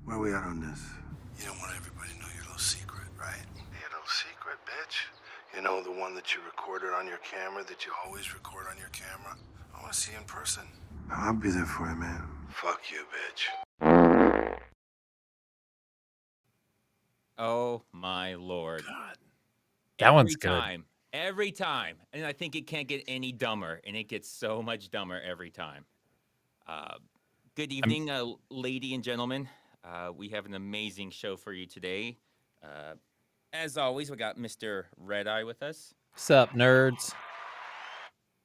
Where we at on this? You don't want everybody to know your little secret, right? Your little secret, bitch. You know, the one that you recorded on your camera, that you always record on your camera? I want to see you in person. I'll be there for you, man. Fuck you, bitch. Oh, my Lord. God. That one's good. Every time. And I think it can't get any dumber, and it gets so much dumber every time. Good evening, lady and gentlemen. We have an amazing show for you today. As always, we got Mr. Redeye with us. What's up, nerds?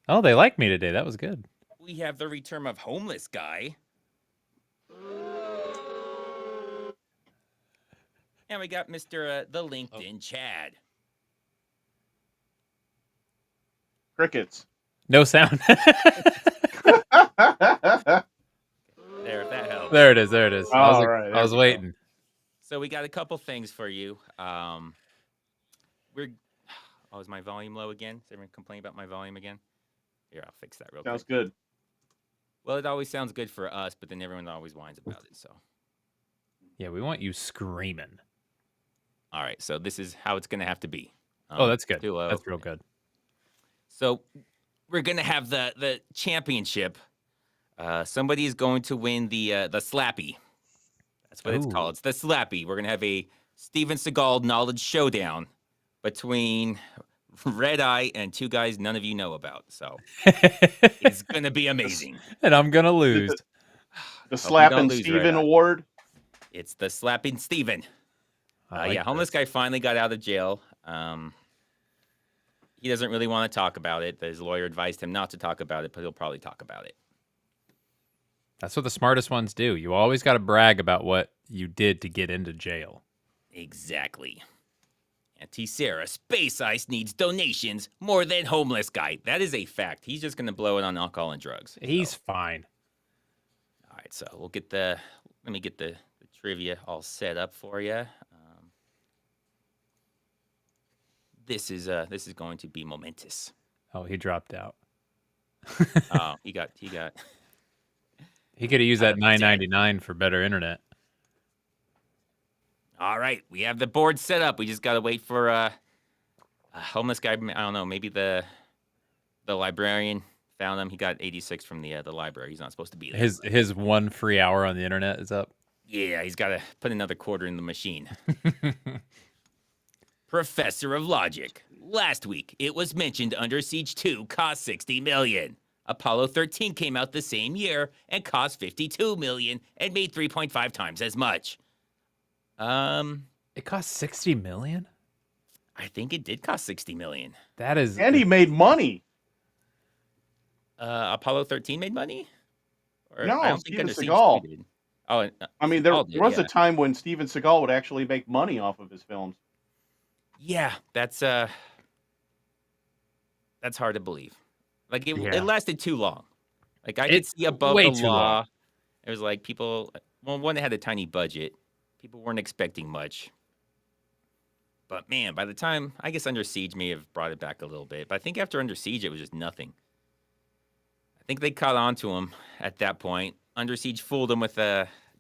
Oh, they like me today. That was good. We have the return of Homeless Guy. And we got Mr. The LinkedIn Chad. Crickets. No sound. There, if that helps. There it is. There it is. I was, Right, I was waiting. So we got a couple things for you. Is my volume low again? Is everyone complaining about my volume again? Here, I'll fix that real quick. Sounds good. Well, it always sounds good for us, but then everyone always whines about it. So, Yeah, we want you screaming. all right. So this is how it's gonna have to be. Oh, that's good. Too low. That's real good. So we're gonna have the championship. Somebody is going to win the Slappy. That's what it's Ooh. called. It's the Slappy. We're gonna have a Steven Seagal knowledge showdown between Redeye and two guys none of you know about. So it's gonna be amazing. And I'm gonna lose. The Slapping Steven Award. It's the Slapping Steven. Like Homeless Guy finally got out of jail. He doesn't really want to talk about it. His lawyer advised him not to talk about it, but he'll probably talk about it. That's what the smartest ones do. You always got to brag about what you did to get into jail. Exactly. Anti-Sarah, Space Ice needs donations more than Homeless Guy. That is a fact. He's just going to blow it on alcohol and drugs. He's fine. All right, so we'll get let me get the trivia all set up for you. This is going to be momentous. Oh, he dropped out. Oh, he got. He could have used that $9.99 for better internet. All right, we have the board set up. We just got to wait for a Homeless Guy. I don't know, maybe the librarian found him. He got 86 from the library. He's not supposed to be there. His 1 free hour on the internet is up. Yeah, he's got to put another quarter in the machine. Professor of Logic. Last week, it was mentioned Under Siege 2 cost $60 million. Apollo 13 came out the same year and cost $52 million and made 3.5 times as much. It cost $60 million? I think it did cost $60 million. That is... And he made money. Apollo 13 made money? Or, no, I don't Steven think Seagal. did. Oh, I mean, there was a time when Steven Seagal would actually make money off of his films. Yeah, that's hard to believe. Like it lasted too long. Like I could see above the law. Long. It was like people. Well, one that had a tiny budget. People weren't expecting much. But man, by the time I guess Under Siege may have brought it back a little bit. But I think after Under Siege, it was just nothing. I think they caught on to him at that point. Under Siege fooled him with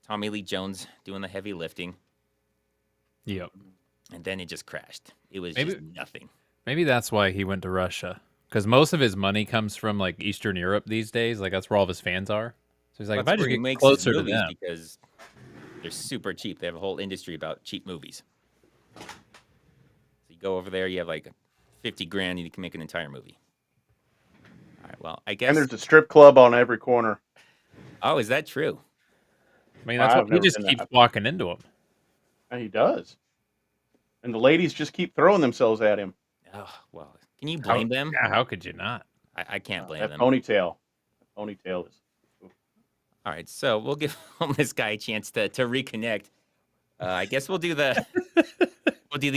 Tommy Lee Jones doing the heavy lifting. Yep. And then it just crashed. It was just nothing. Maybe that's why he went to Russia. Because most of his money comes from like Eastern Europe these days. Like that's where all of his fans are. So he's like, if I just get closer to them, because they're super cheap. They have a whole industry about cheap movies. So you go over there, you have like 50 grand, and you can make an entire movie. All right. Well, I guess. And there's a strip club on every corner. Oh, is that true? I mean, that's what he just keeps walking into them. And he does. And the ladies just keep throwing themselves at him. Oh, well. Can you blame them? Yeah, how could you not? I can't blame them. Ponytail. That ponytail is... All right, so we'll give Homeless Guy a chance to reconnect. I guess we'll do the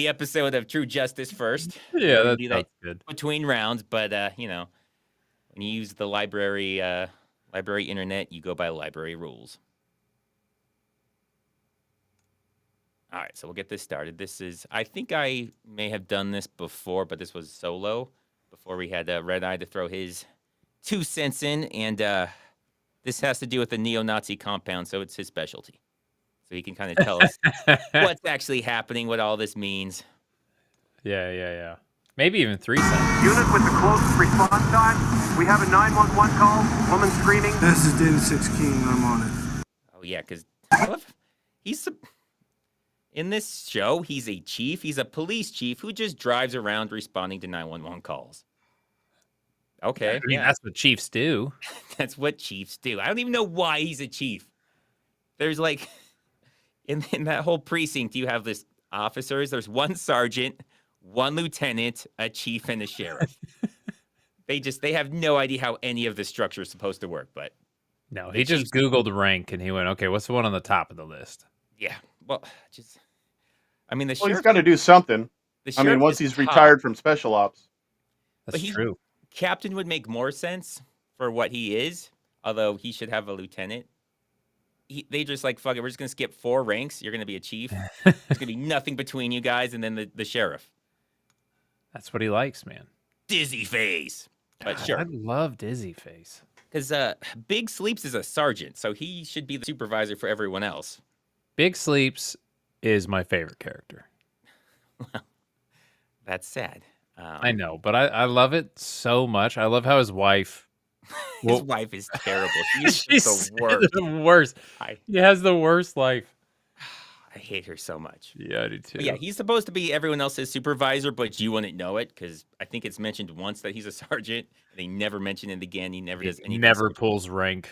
episode of True Justice first. Yeah, that's good. Between rounds, but when you use the library internet, you go by library rules. All right, so we'll get this started. I think I may have done this before, but this was solo before we had Redeye to throw his 2 cents in, and this has to do with the neo-Nazi compound, so it's his specialty. so he can kind of tell us what's actually happening, what all this means. Yeah. Maybe even 3 cents. Unit with the closest response time. We have a 911 call. Woman screaming. This is David 6 King. I'm on it. Oh, yeah, because in this show, he's a chief. He's a police chief who just drives around responding to 911 calls. Okay. I mean, that's what chiefs do. That's what chiefs do. I don't even know why he's a chief. There's like, in that whole precinct, you have this officers. There's 1 sergeant, 1 lieutenant, a chief, and a sheriff. They have no idea how any of this structure is supposed to work, but. No, he just Googled rank and he went, okay, what's the one on the top of the list? Yeah. Well, I mean, he's got to do something. I mean, once he's retired from special ops. That's true. Captain would make more sense for what he is, although he should have a lieutenant. They just like, fuck it, we're just going to skip 4 ranks. You're going to be a chief. There's going to be nothing between you guys, and then the sheriff. That's what he likes, man. Dizzy face. But sure. I love Dizzy face. Because Big Sleeps is a sergeant, so he should be the supervisor for everyone else. Big Sleeps is my favorite character. Well, that's sad. I know, but I love it so much. I love how his wife... His wife is terrible. She's the worst. The worst. He has the worst life. I hate her so much. Yeah, I do too. But yeah, he's supposed to be everyone else's supervisor, but you wouldn't know it because I think it's mentioned once that he's a sergeant. And they never mention it again. He never does anything. He never pulls rank.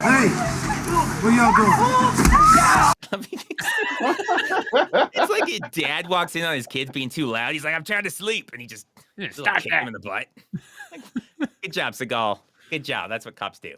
Hey, what y'all doing? It's like a dad walks in on his kids being too loud. He's like, I'm trying to sleep. And he just kick him in the butt. Good job, Seagal. Good job. That's what cops do.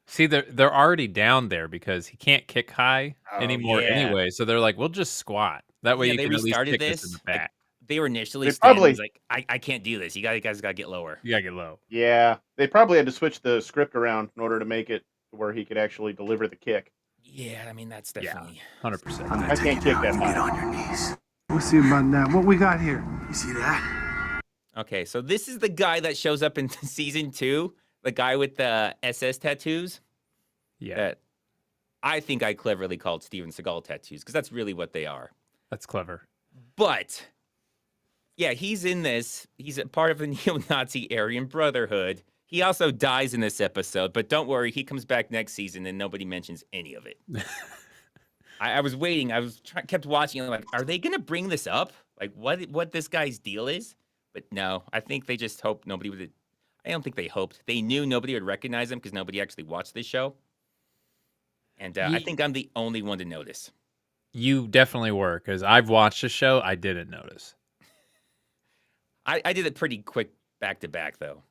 See, they're already down there because he can't kick high anymore anyway. So they're like, we'll just squat. That way you can at least kick us in the back. Like, they were initially standing like, I can't do this. You guys got to get lower. You got to get low. Yeah. They probably had to switch the script around in order to make it where he could actually deliver the kick. Yeah, I mean, that's definitely... 100%. I can't kick that high. Get on your knees. We'll see about that. What we got here? You see that? Okay, so this is the guy that shows up in season 2. The guy with the SS tattoos. Yeah. That I think I cleverly called Steven Seagal tattoos because that's really what they are. That's clever. But, yeah, he's in this. He's a part of the neo-Nazi Aryan Brotherhood. He also dies in this episode, but don't worry, he comes back next season and nobody mentions any of it. I was waiting. Kept watching. I'm like, are they going to bring this up? Like, what this guy's deal is? But no, I think they just hoped nobody would. I don't think they hoped. They knew nobody would recognize him because nobody actually watched this show. And I think I'm the only one to notice. You definitely were, because I've watched the show. I didn't notice. I did it pretty quick back to back, though.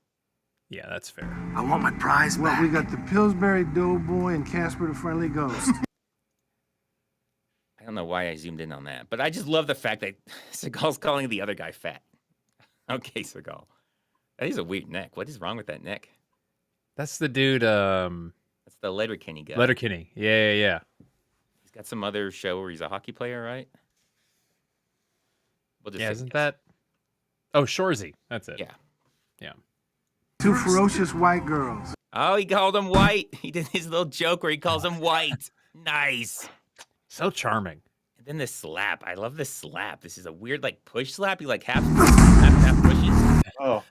Yeah, that's fair. I want my prize back. Well, we got the Pillsbury Doughboy and Casper the Friendly Ghost. I don't know why I zoomed in on that, but I just love the fact that Seagal's calling the other guy fat. Okay, Seagal. That is a weird neck. What is wrong with that neck? That's the dude. That's the Letterkenny guy. Letterkenny. Yeah. He's got some other show where he's a hockey player, right? We'll just isn't that? Oh, Shorzy. That's it. Yeah. 2 ferocious white girls. Oh, he called him white. He did his little joke where he calls him white. Nice. So charming. And then the slap. I love this slap. This is a weird, like, push slap. He, like, half pushes. Oh,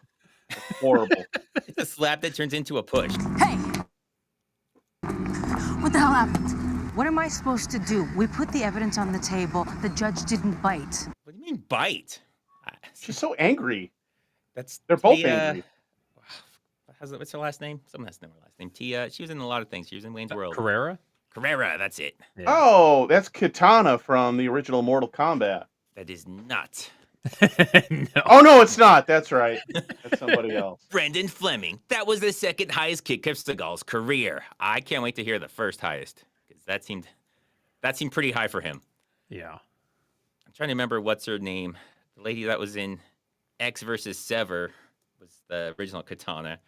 horrible. It's a slap that turns into a push. Hey! What the hell happened? What am I supposed to do? We put the evidence on the table. The judge didn't bite. What do you mean bite? She's so angry. They're both angry. What's her last name? Someone has to know her last name. Tia. She was in a lot of things. She was in Wayne's World. Carrera, that's it. Yeah. Oh, that's Katana from the original Mortal Kombat. That is not. No. Oh, no, it's not. That's right. That's somebody else. Brendan Fleming. That was the second highest kick of Seagal's career. I can't wait to hear the first highest because that seemed pretty high for him. Yeah. I'm trying to remember what's her name. The lady that was in X versus Sever was the original Katana.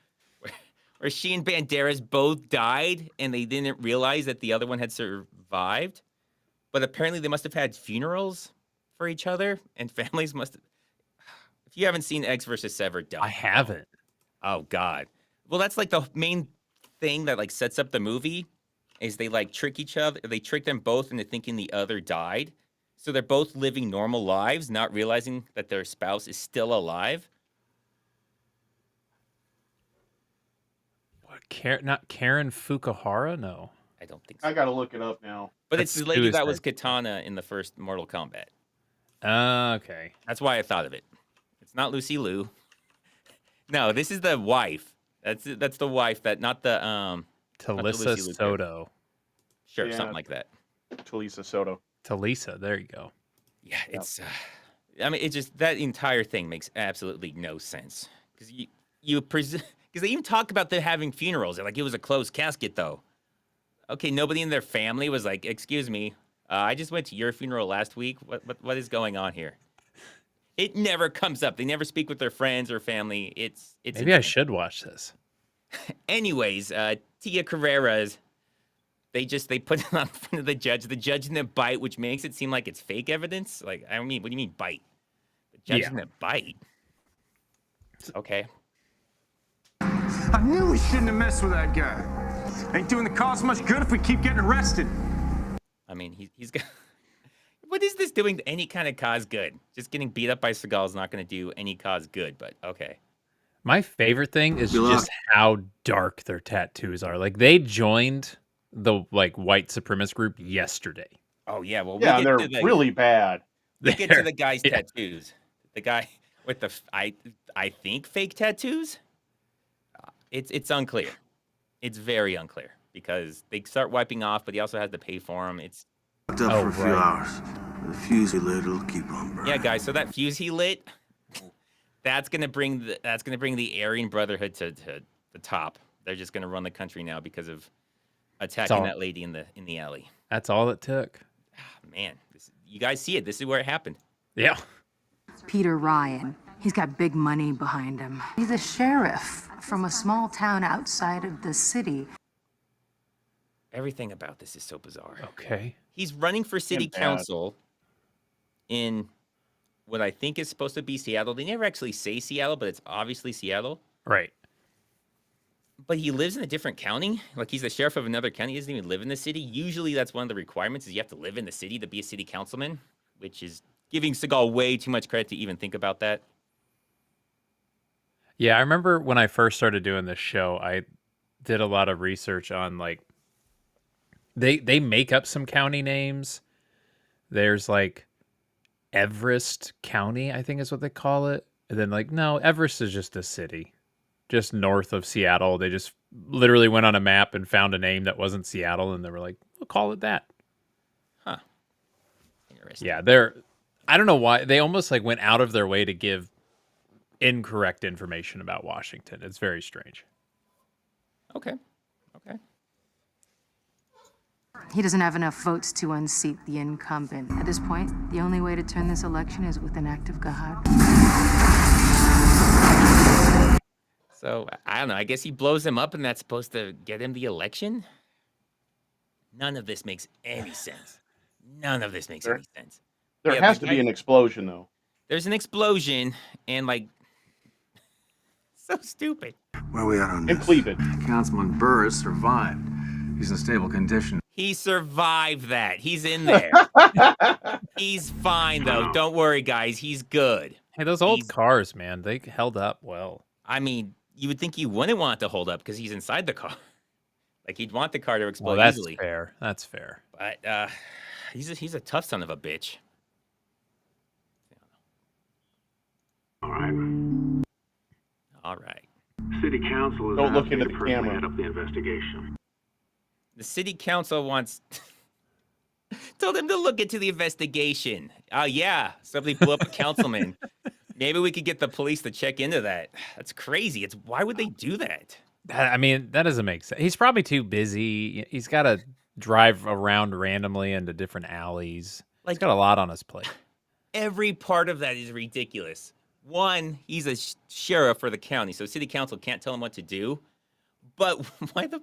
Where she and Banderas both died, and they didn't realize that the other one had survived. But apparently they must have had funerals for each other, and families must have... If you haven't seen X versus Sever, don't. I haven't. Oh, God. Well, that's like the main thing that like sets up the movie. is they like trick each other. They trick them both into thinking the other died. So they're both living normal lives, not realizing that their spouse is still alive. What? Not Karen Fukuhara? No. I don't think so. I gotta look it up now. But it's the lady that was Katana in the first Mortal Kombat. Okay. That's why I thought of it. It's not Lucy Liu. No, this is the wife. That's the wife that not the Talisa Soto. Sure, yeah, something like that. Talisa Soto. Talisa, there you go. Yeah, it's I mean, it just that entire thing makes absolutely no sense. Because because they even talk about them having funerals. They're like, it was a closed casket though. Okay, nobody in their family was like, excuse me, I just went to your funeral last week. What is going on here? It never comes up. They never speak with their friends or family. It's maybe insane. I should watch this. Anyways, Tia Carrera's, they put it on front of the judge. The judge didn't bite, which makes it seem like it's fake evidence. Like, I mean, what do you mean bite? The judge didn't bite. Okay. I knew we shouldn't have messed with that guy. Ain't doing the cause much good if we keep getting arrested. I mean, he's got... What is this doing to any kind of cause good? Just getting beat up by Seagal is not going to do any cause good, but okay. My favorite thing is just how dark their tattoos are. Like, they joined the white supremacist group yesterday. Oh, yeah. Well, yeah, they're really bad. We get to the guy's tattoos. The guy with the, I think, fake tattoos? It's unclear. It's very unclear because they start wiping off, but he also has to pay for them. It's up for a few hours. The fuse he lit, it'll keep on burning. Yeah, guys. So that fuse he lit, that's gonna bring the Aryan Brotherhood to the top. They're just gonna run the country now because of attacking that lady in the alley. That's all it took. Man, you guys see it. This is where it happened. Yeah. Peter Ryan. He's got big money behind him. He's a sheriff from a small town outside of the city. Everything about this is so bizarre. Okay. He's running for city council in what I think is supposed to be Seattle. They never actually say Seattle, but it's obviously Seattle. Right. But he lives in a different county. Like, he's the sheriff of another county. He doesn't even live in the city. Usually that's one of the requirements is you have to live in the city to be a city councilman, which is giving Seagal way too much credit to even think about that. Yeah, I remember when I first started doing this show, I did a lot of research on, like, they make up some county names. There's, like, Everest County, I think is what they call it. And then, like, no, Everest is just a city. Just north of Seattle. They just literally went on a map and found a name that wasn't Seattle, and they were like, we'll call it that. Huh. Interesting. Yeah, I don't know why. They almost, like, went out of their way to give incorrect information about Washington. It's very strange. Okay. He doesn't have enough votes to unseat the incumbent. At this point, the only way to turn this election is with an act of God. So, I don't know. I guess he blows him up and that's supposed to get him the election? None of this makes any sense. None of this makes any sense. There has to be an explosion, though. There's an explosion, and, like, so stupid. Where are we at on this? In Cleveland. Councilman Burris survived. He's in stable condition. He survived that. He's in there. He's fine, though. Don't worry, guys. He's good. Hey, those old cars, man, they held up well. I mean, you would think he wouldn't want it to hold up because he's inside the car. Like, he'd want the car to explode easily. Fair. That's fair. But he's a tough son of a bitch. All right. City Council is Don't look into the camera. Head up the investigation. The city council wants told him to look into the investigation. Oh yeah, somebody blew up a councilman. Maybe we could get the police to check into that. That's crazy. Why would they do that? I mean, that doesn't make sense. He's probably too busy. He's got to drive around randomly into different alleys. Like, he's got a lot on his plate. Every part of that is ridiculous. One, he's a sheriff for the county, so city council can't tell him what to do. But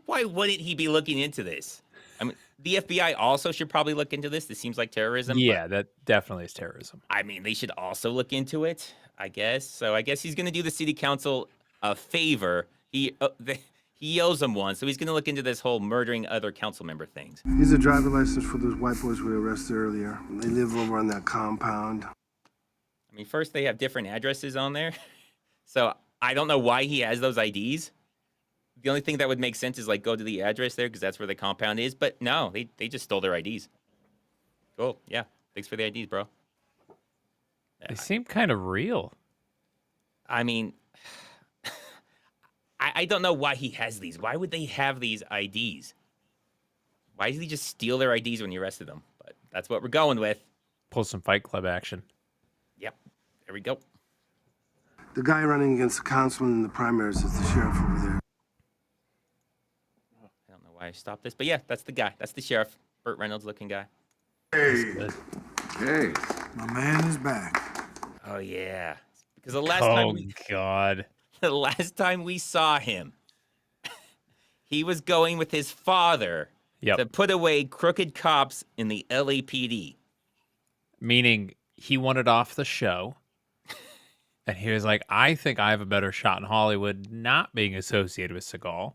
why wouldn't he be looking into this? I mean, the FBI also should probably look into this. This seems like terrorism. Yeah, that definitely is terrorism. I mean, they should also look into it, I guess. So I guess he's going to do the city council a favor. He He owes him one, so he's going to look into this whole murdering other council member things. He's a driver license for those white boys we arrested earlier. They live over on that compound. I mean, first they have different addresses on there, so I don't know why he has those IDs. The only thing that would make sense is like go to the address there because that's where the compound is. But no, they just stole their IDs. Cool. Yeah. Thanks for the IDs, bro. They seem kind of real. I mean, I don't know why he has these. Why would they have these IDs? Why did he just steal their IDs when he arrested them? But that's what we're going with. Pull some Fight Club action. Yep. There we go. The guy running against the councilman in the primaries is the sheriff over there. I don't know why I stopped this, but yeah, that's the guy. That's the sheriff. Burt Reynolds looking guy. Hey, my man is back. Oh yeah. Because the last time God. The last time we saw him, he was going with his father to put away crooked cops in the LAPD. Meaning he wanted off the show. And he was like, I think I have a better shot in Hollywood not being associated with Seagal.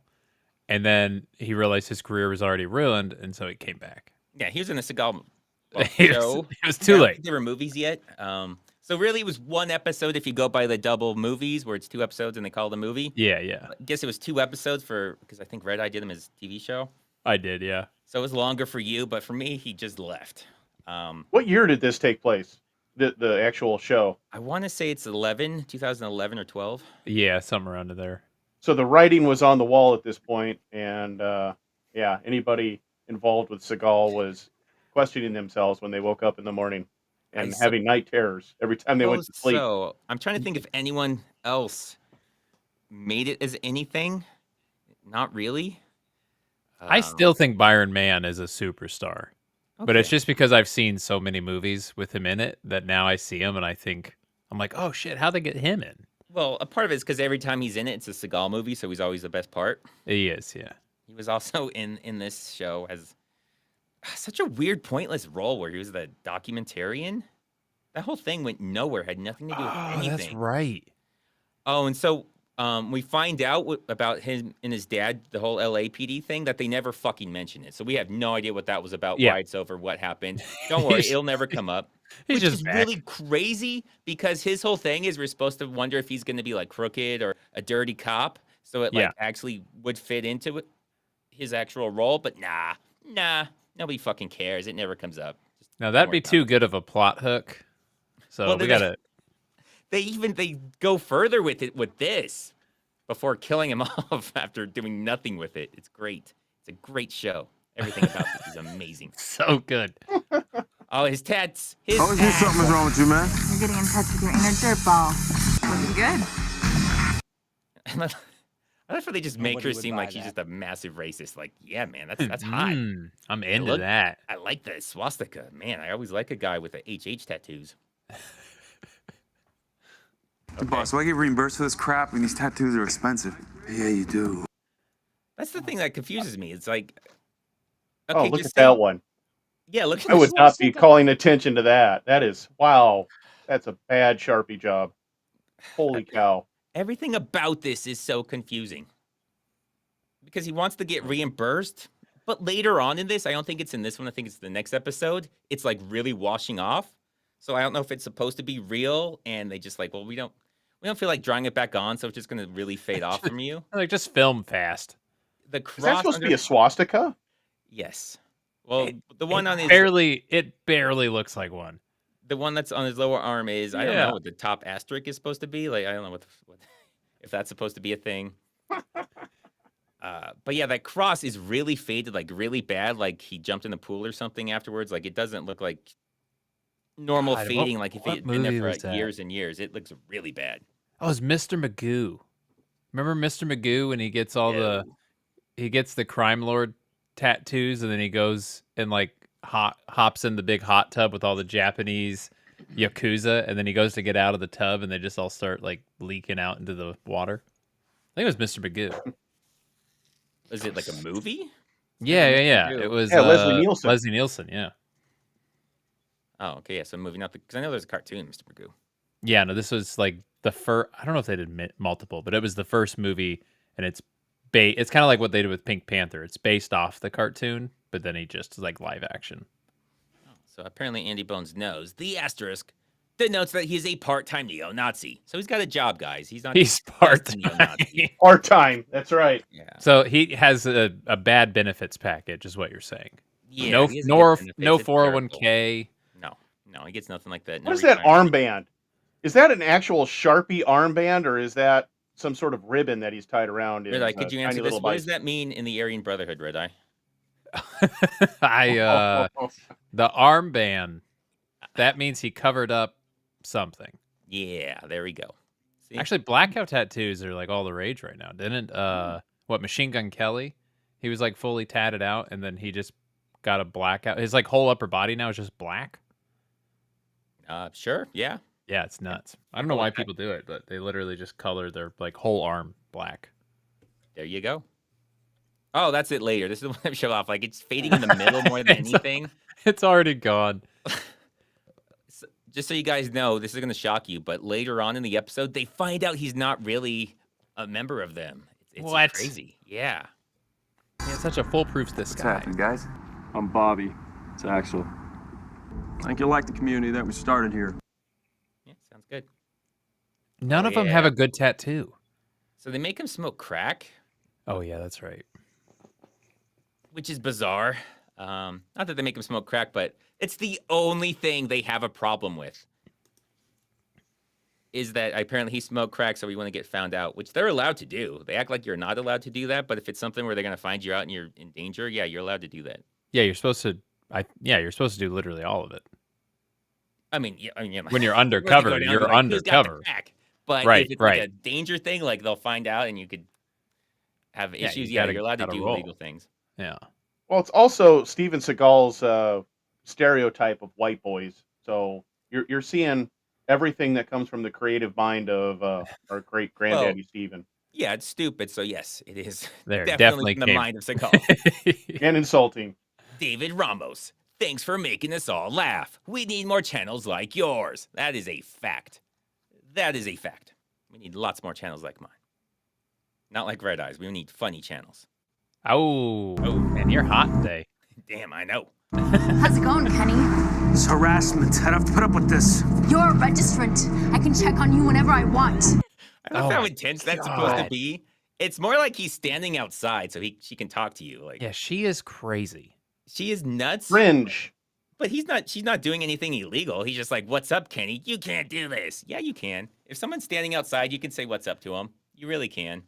And then he realized his career was already ruined, and so he came back. Yeah, he was in the Seagal show. It was too late. There were movies yet. So really it was one episode if you go by the double movies where it's 2 episodes and they call it a movie. Yeah, yeah. I guess it was 2 episodes because I think Redeye did him as a TV show. I did, yeah. So it was longer for you, but for me, he just left. What year did this take place? The actual show? I want to say it's 2011 or 12. Yeah, somewhere under there. So the writing was on the wall at this point, and anybody involved with Seagal was questioning themselves when they woke up in the morning and having night terrors every time they went to sleep. So I'm trying to think if anyone else made it as anything. Not really. I still think Byron Mann is a superstar. Okay. But it's just because I've seen so many movies with him in it that now I see him and I'm like, oh shit, how'd they get him in? Well, a part of it is because every time he's in it, it's a Seagal movie, so he's always the best part. He is, yeah. He was also in this show as such a weird, pointless role where he was the documentarian. That whole thing went nowhere, had nothing to do with anything. That's right. Oh, and so we find out about him and his dad, the whole LAPD thing, that they never fucking mention it. So we have no idea what that was about, why it's over, what happened. Don't worry, it'll never come up. He's which just is back. Really crazy because his whole thing is we're supposed to wonder if he's going to be like crooked or a dirty cop. So it actually would fit into his actual role. But nah, nobody fucking cares. It never comes up. Now that'd be too good of a plot hook. So we gotta. They go further with it with this before killing him off after doing nothing with it. It's great. It's a great show. Everything about this is amazing. So good. Oh, his tats. Always knew something was wrong with you, man. You're getting in touch with your inner dirtball. Looking good. I love how they just make her seem like she's just a massive racist. Like, yeah, man, that's hot. I'm into that. I like the swastika. Man, I always like a guy with the HH tattoos. Okay. Boss, do I get reimbursed for this crap? I mean, these tattoos are expensive. Yeah, you do. That's the thing that confuses me. It's like, okay, look at that one. Yeah, look at I would not be calling attention to that. That is, wow. That's a bad Sharpie job. Holy cow. Everything about this is so confusing. Because he wants to get reimbursed, but later on in this, I don't think it's in this one, I think it's the next episode, it's like really washing off. So I don't know if it's supposed to be real, and they just like, well, we don't feel like drawing it back on, so it's just going to really fade off from you. Like, just film fast. The cross is that supposed to be a swastika? Yes. Well, the one on his... It barely looks like one. The one that's on his lower arm is, I don't know what the top asterisk is supposed to be. Like, I don't know what if that's supposed to be a thing. But yeah, that cross is really faded, like really bad. Like he jumped in the pool or something afterwards. Like it doesn't look like normal fading. Like if it had been there for years and years, it looks really bad. Oh, it's Mr. Magoo. Remember Mr. Magoo when he gets he gets the crime lord tattoos and then he goes and like hops in the big hot tub with all the Japanese Yakuza, and then he goes to get out of the tub and they just all start like leaking out into the water. I think it was Mr. Magoo. Was it like a movie? Yeah. It was Leslie Nielsen. Leslie Nielsen, yeah. Oh, okay, yeah. So moving up because I know there's a cartoon, Mr. Magoo. Yeah, no, this was like the first. I don't know if they did multiple, but it was the first movie, and it's it's kind of like what they did with Pink Panther. It's based off the cartoon, but then he just is like live action. So apparently Andy Bones knows the asterisk denotes that he is a part-time neo-Nazi. So he's got a job, guys. He's part-time. Neo-Nazi. Part-time. That's right. Yeah. So he has a bad benefits package, is what you're saying. Yeah. No 401k. No, he gets nothing like that. What is that armband? Is that an actual Sharpie armband, or is that some sort of ribbon that he's tied around? Redeye, could you answer this? What does that mean in the Aryan Brotherhood, Redeye? The armband. That means he covered up something. Yeah, there we go. See? Actually, blackout tattoos are like all the rage right now. Didn't Machine Gun Kelly? He was like fully tatted out, and then he just got a blackout. His like whole upper body now is just black. Sure, yeah. Yeah, it's nuts. I don't know why people do it, but they literally just color their like whole arm black. There you go. Oh, that's it later. This is the one I show off. Like it's fading in the middle more than anything. It's already gone. Just so you guys know, this is going to shock you, but later on in the episode, they find out he's not really a member of them. It's crazy. Yeah. It's such a foolproof What's disguise. happening, guys? I'm Bobby. It's Axel. I think you'll like the community that we started here. Yeah, sounds good. None of them have a good tattoo. So they make him smoke crack. Oh, yeah, that's right. Which is bizarre. Not that they make him smoke crack, but it's the only thing they have a problem with. Is that apparently he smoked crack, so we want to get found out, which they're allowed to do. They act like you're not allowed to do that, but if it's something where they're going to find you out and you're in danger, yeah, you're allowed to do that. Yeah, you're supposed to. You're supposed to do literally all of it. I mean, when you're undercover, you're undercover. But if it's like a danger thing, like they'll find out and you could have issues. Yeah, you're allowed to do illegal things. Yeah. Well, it's also Steven Seagal's stereotype of white boys. So you're seeing everything that comes from the creative mind of our great granddaddy Steven. Yeah, it's stupid. So yes, it is. There definitely from the mind of Seagal. And insulting. David Ramos, thanks for making us all laugh. We need more channels like yours. That is a fact. That is a fact. We need lots more channels like mine. Not like Red Eyes. We need funny channels. Oh, man, you're hot today. Damn, I know. How's it going, Kenny? It's harassment. I don't have to put up with this. You're a registrant. I can check on you whenever I want. I love how intense that's supposed to be. It's more like he's standing outside so she can talk to you. Like, yeah, she is crazy. She is nuts. Fringe. But she's not doing anything illegal. He's just like, what's up, Kenny? You can't do this. Yeah, you can. If someone's standing outside, you can say what's up to him. You really can.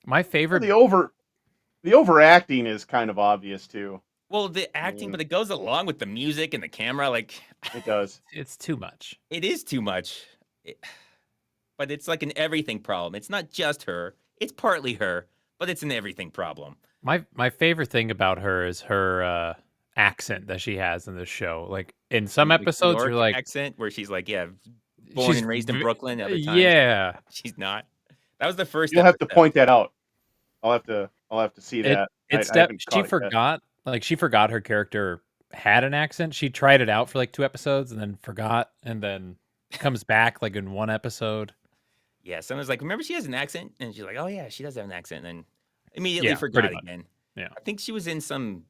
My favorite... The overacting is kind of obvious, too. Well, the acting, but it goes along with the music and the camera. Like, it does. It's too much. It is too much. But it's like an everything problem. It's not just her. It's partly her, but it's an everything problem. My favorite thing about her is her accent that she has in this show. Like in some episodes, you're like accent where she's like, born and raised in Brooklyn. Other times, yeah, she's not. That was the first. You'll have to point that out. I'll have to see that. She forgot. Like she forgot her character had an accent. She tried it out for like 2 episodes and then forgot, and then comes back like in 1 episode. Yeah, someone's like, remember she has an accent, and she's like, oh yeah, she does have an accent, and then immediately forgot again. Yeah, I think she was in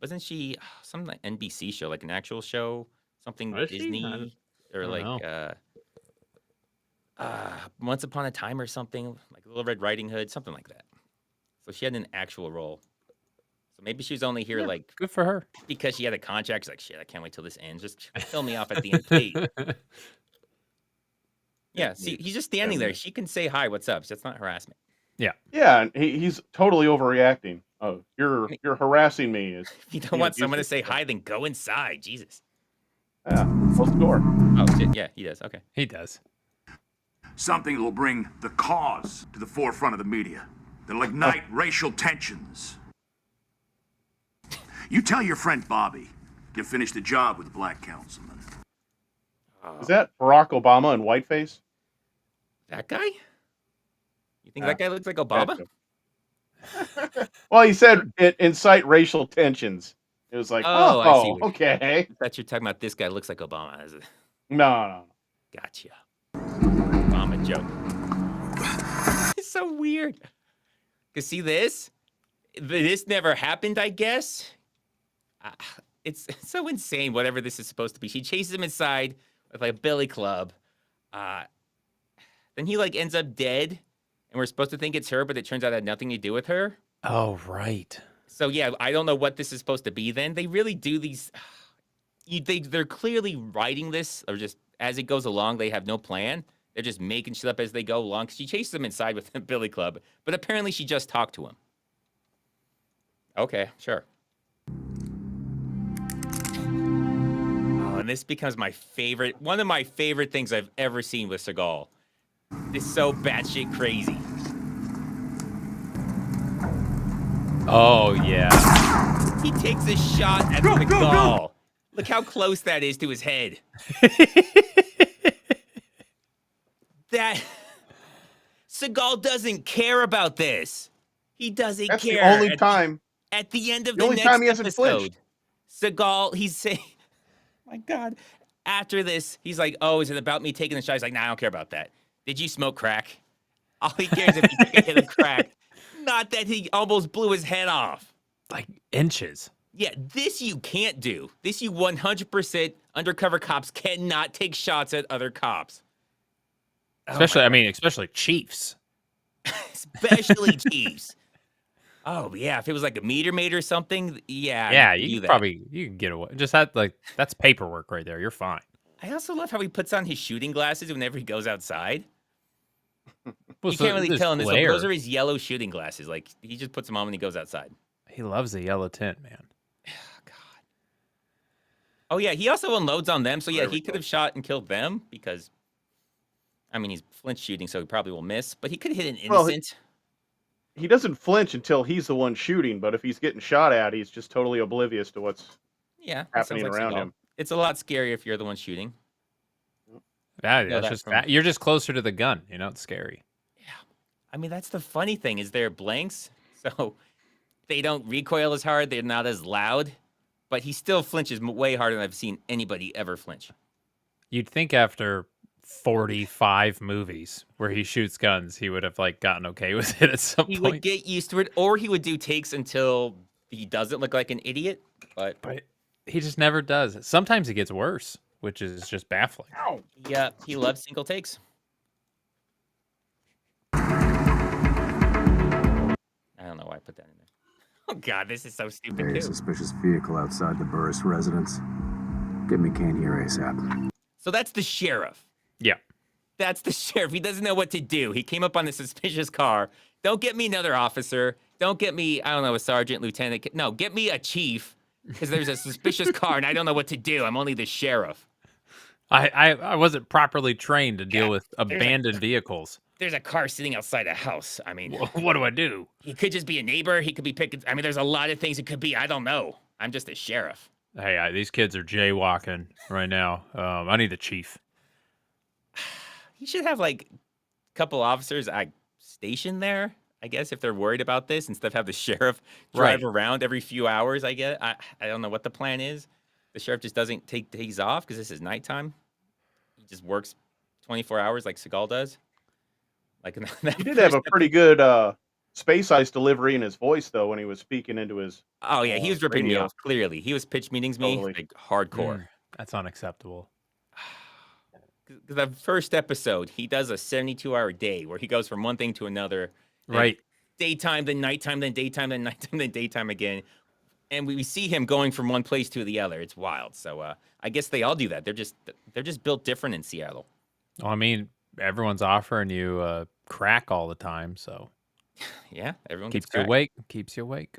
wasn't she some like NBC show, like an actual show, something Disney or like Once Upon a Time or something, like Little Red Riding Hood, something like that. So she had an actual role. So maybe she was only here like good for her because she had a contract. She's like, shit, I can't wait till this ends. Just fill me off at the end, please. Yeah, see, he's just standing there. She can say hi, what's up? That's not harassment. Yeah. Yeah, and he's totally overreacting. Oh, you're harassing me. If you don't want someone to say hi, then go inside. Jesus. Yeah, close the door. Oh shit, yeah, he does. Okay. He does. Something that will bring the cause to the forefront of the media. That'll ignite racial tensions. You tell your friend Bobby you finished the job with the black councilman. Is that Barack Obama in whiteface? That guy? You think that guy looks like Obama? Well, he said it incite racial tensions. It was like, I see okay. I thought you're talking about this guy looks like Obama. No. Gotcha. Obama joke. It's so weird. Because see this? This never happened, I guess. It's so insane, whatever this is supposed to be. She chases him inside with like a billy club. Then he like ends up dead, and we're supposed to think it's her, but it turns out it had nothing to do with her. Oh, right. So yeah, I don't know what this is supposed to be then. They really do these... They're clearly writing this, or just as it goes along, they have no plan. They're just making shit up as they go along. She chases him inside with the billy club, but apparently she just talked to him. Okay, sure. Oh, and this becomes my favorite, one of my favorite things I've ever seen with Seagal. It's so batshit crazy. Oh, yeah. He takes a shot at Seagal. Look how close that is to his head. That Seagal doesn't care about this. He doesn't That's care. the only time. At the end of The the only next time he hasn't episode, flinched. Seagal, he's saying, my God. After this, he's like, oh, is it about me taking the shot? He's like, nah, I don't care about that. Did you smoke crack? All he cares if he took a hit of crack. Not that he almost blew his head off. Like inches. Yeah, this you can't do. This you 100% undercover cops cannot take shots at other cops. Especially, especially chiefs. Especially chiefs. Oh, yeah, if it was like a meter maid or something, yeah, you can get away. Just that's paperwork right there. You're fine. I also love how he puts on his shooting glasses whenever he goes outside. Well, You can't really tell in this one. glare. Those are his yellow shooting glasses. Like, he just puts them on when he goes outside. He loves the yellow tint, man. God. Oh, yeah, he also unloads on them. So, yeah, he could have shot and killed them because, he's flinch shooting, so he probably will miss. But he could hit an innocent. He doesn't flinch until he's the one shooting, but if he's getting shot at, he's just totally oblivious to what's happening around him. It's a lot scarier if you're the one shooting. That's just that. You're just closer to the gun. It's scary. Yeah. That's the funny thing is they're blanks, so they don't recoil as hard. They're not as loud, but he still flinches way harder than I've seen anybody ever flinch. You'd think after 45 movies where he shoots guns, he would have gotten okay with it at some point. He would get used to it, or he would do takes until he doesn't look like an idiot. But he just never does. Sometimes it gets worse, which is just baffling. Yeah, he loves single takes. I don't know why I put that in there. Oh God, this is so stupid. Very suspicious vehicle outside the Burris residence. Get me Kane here ASAP. So that's the sheriff. Yeah. That's the sheriff. He doesn't know what to do. He came up on a suspicious car. Don't get me another officer. Don't get me, a sergeant, lieutenant. No, get me a chief because there's a suspicious car and I don't know what to do. I'm only the sheriff. I wasn't properly trained to deal with abandoned vehicles. There's a car sitting outside a house. What do I do? He could just be a neighbor. He could be picking. There's a lot of things it could be. I don't know. I'm just a sheriff. Hey, these kids are jaywalking right now. I need the chief. He should have a couple officers stationed there, I guess, if they're worried about this, instead of have the sheriff drive around every few hours. I guess I don't know what the plan is. The sheriff just doesn't take days off because this is nighttime. He just works 24 hours like Seagal does. He did have a pretty good space ice delivery in his voice, though, when he was speaking into his. Oh yeah, he was ripping me off. Clearly, he was pitch meetings me hardcore. That's unacceptable. The first episode, he does a 72-hour day where he goes from one thing to another. Right. Daytime, then nighttime, then daytime, then nighttime, then daytime again. And we see him going from one place to the other. It's wild. So I guess they all do that. They're just built different in Seattle. Well, everyone's offering you crack all the time, so yeah, everyone keeps gets you awake. Keeps you awake.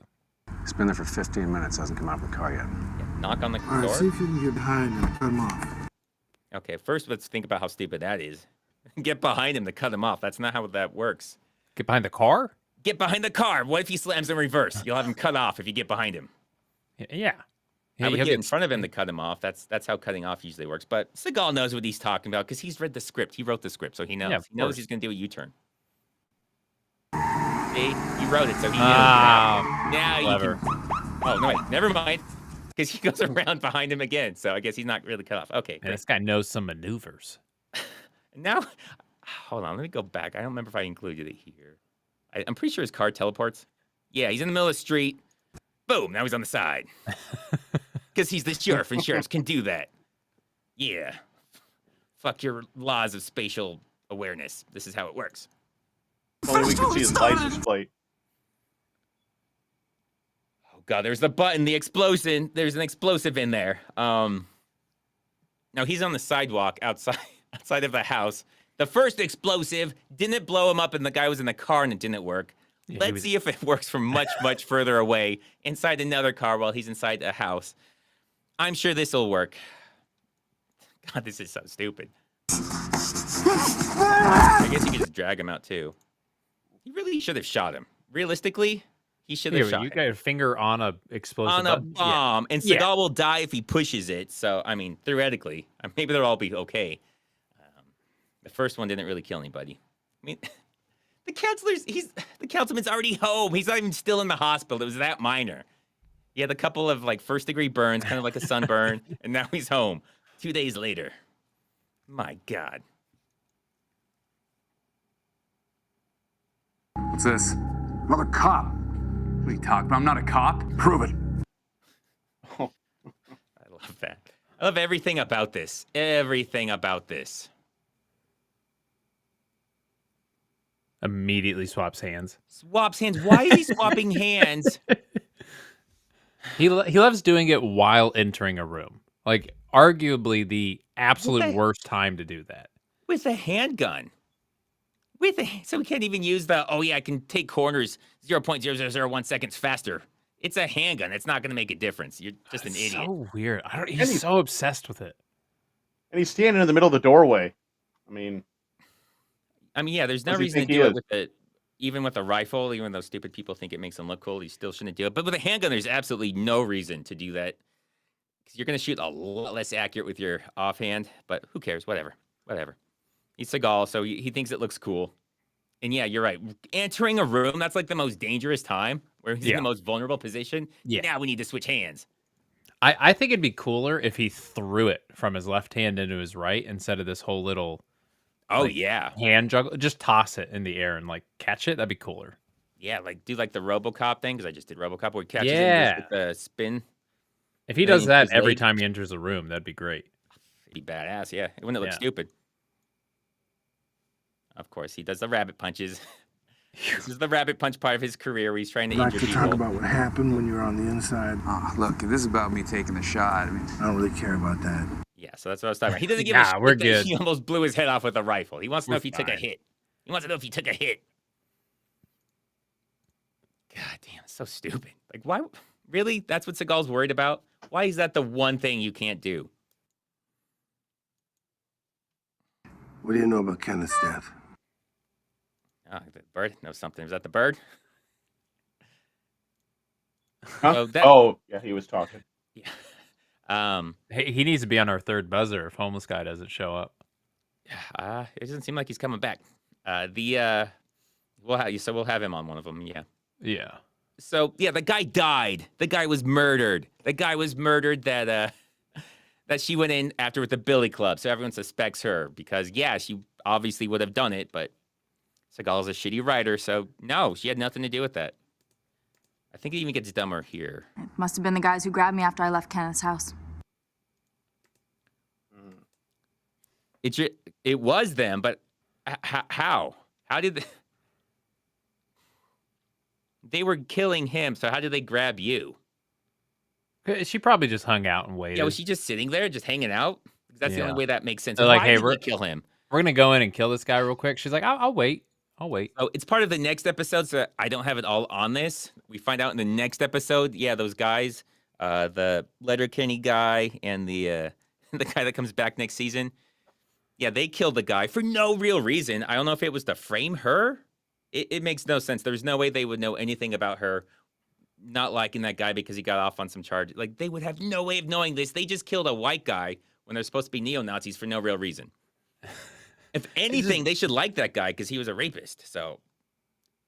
He's been there for 15 minutes. Hasn't come out of the car yet. Yeah, knock on the All right, door. see if you can get behind him. Cut him off. Okay, first let's think about how stupid that is. Get behind him to cut him off. That's not how that works. Get behind the car? Get behind the car. What if he slams in reverse? You'll have him cut off if you get behind him. Yeah. I would get in front of him to cut him off. That's how cutting off usually works. But Seagal knows what he's talking about because he's read the script. He wrote the script, so he knows. Yeah, he knows he's going to do a U-turn. See? He wrote it, so he knew. Now clever. You can... Oh, no, wait. Never mind. Because he goes around behind him again, so I guess he's not really cut off. Okay. Yeah, this guy knows some maneuvers. Now, hold on. Let me go back. I don't remember if I included it here. I'm pretty sure his car teleports. Yeah, he's in the middle of the street. Boom, now he's on the side. Because he's the sheriff, and sheriffs can do that. Yeah. Fuck your laws of spatial awareness. This is how it works. Only we can see his license plate. Oh god, there's the button, the explosion. There's an explosive in there. Now he's on the sidewalk outside of the house. The first explosive didn't blow him up, and the guy was in the car, and it didn't work. Yeah, Let's see if it works from much, much further away inside another car while he's inside a house. I'm sure this will work. God, this is so stupid. I guess you could just drag him out, too. He really should have shot him. Realistically, he should have shot him. You got your finger on a explosive on a bomb, and Seagal will die if he pushes it. So, I mean, theoretically, maybe they'll all be okay. The first one didn't really kill anybody. I mean, the councilman's already home. He's not even still in the hospital. It was that minor. He had a couple of like first-degree burns, kind of like a sunburn, and now he's home 2 days later. My God. What's this? I'm not a cop. What are you talking about? I'm not a cop. Prove it. I love that. I love everything about this. Everything about this. Immediately swaps hands. Swaps hands. Why is he swapping hands? He loves doing it while entering a room. Like, arguably the absolute worst time to do that. With a handgun. So we can't even use the, I can take corners 0.0001 seconds faster. It's a handgun. It's not going to make a difference. You're just an idiot. So weird. He's so obsessed with it. And he's standing in the middle of the doorway. I mean, yeah, there's no reason to do it with it. Even with a rifle, even though stupid people think it makes them look cool, you still shouldn't do it. But with a handgun, there's absolutely no reason to do that. Because you're going to shoot a lot less accurate with your offhand. But who cares? Whatever. He's Seagal, so he thinks it looks cool. And yeah, you're right. Entering a room, that's like the most dangerous time, where he's in the most vulnerable position. Yeah. Now we need to switch hands. I think it'd be cooler if he threw it from his left hand into his right instead of this whole little... hand juggle. Just toss it in the air and like catch it. That'd be cooler. Yeah, like do like the RoboCop thing, because I just did RoboCop where he catches it with the spin. If he does that every time he enters a room, that'd be great. It'd be badass, yeah. It wouldn't look stupid. Of course, he does the rabbit punches. This is the rabbit punch part of his career where he's trying to injure people. Talk about what happened when you were on the inside. Oh, look, if this is about me taking the shot, I don't really care about that. Yeah, so that's what I was talking about. He doesn't give a shit we're that good. He almost blew his head off with a rifle. He wants to know if he took a hit. God damn, it's so stupid. Like, why? Really? That's what Seagal's worried about? Why is that the one thing you can't do? What do you know about Kenneth's death? Oh, the bird knows something. Is that the bird? Huh? Yeah, he was talking. Yeah. He needs to be on our third buzzer if homeless guy doesn't show up. It doesn't seem like he's coming back. We'll have him on one of them. Yeah. Yeah. So yeah, the guy died. The guy was murdered. That she went in after with the billy club. So everyone suspects her because she obviously would have done it, but Seagal's a shitty writer, so no, she had nothing to do with that. I think it even gets dumber here. It must have been the guys who grabbed me after I left Kenneth's house. It was them, but how? How did they... They were killing him, so how did they grab you? She probably just hung out and waited. Yeah, was she just sitting there, just hanging out? Because that's the only way that makes sense. They're like, hey, we're kill him. We're gonna go in and kill this guy real quick. She's like, I'll wait. Oh, it's part of the next episode, so I don't have it all on this. We find out in the next episode. Yeah, those guys, the Letterkenny guy and the guy that comes back next season. Yeah, they killed the guy for no real reason. I don't know if it was to frame her. It makes no sense. There's no way they would know anything about her not liking that guy because he got off on some charge. Like, they would have no way of knowing this. They just killed a white guy when they're supposed to be neo-Nazis for no real reason. If anything, they should like that guy because he was a rapist. So,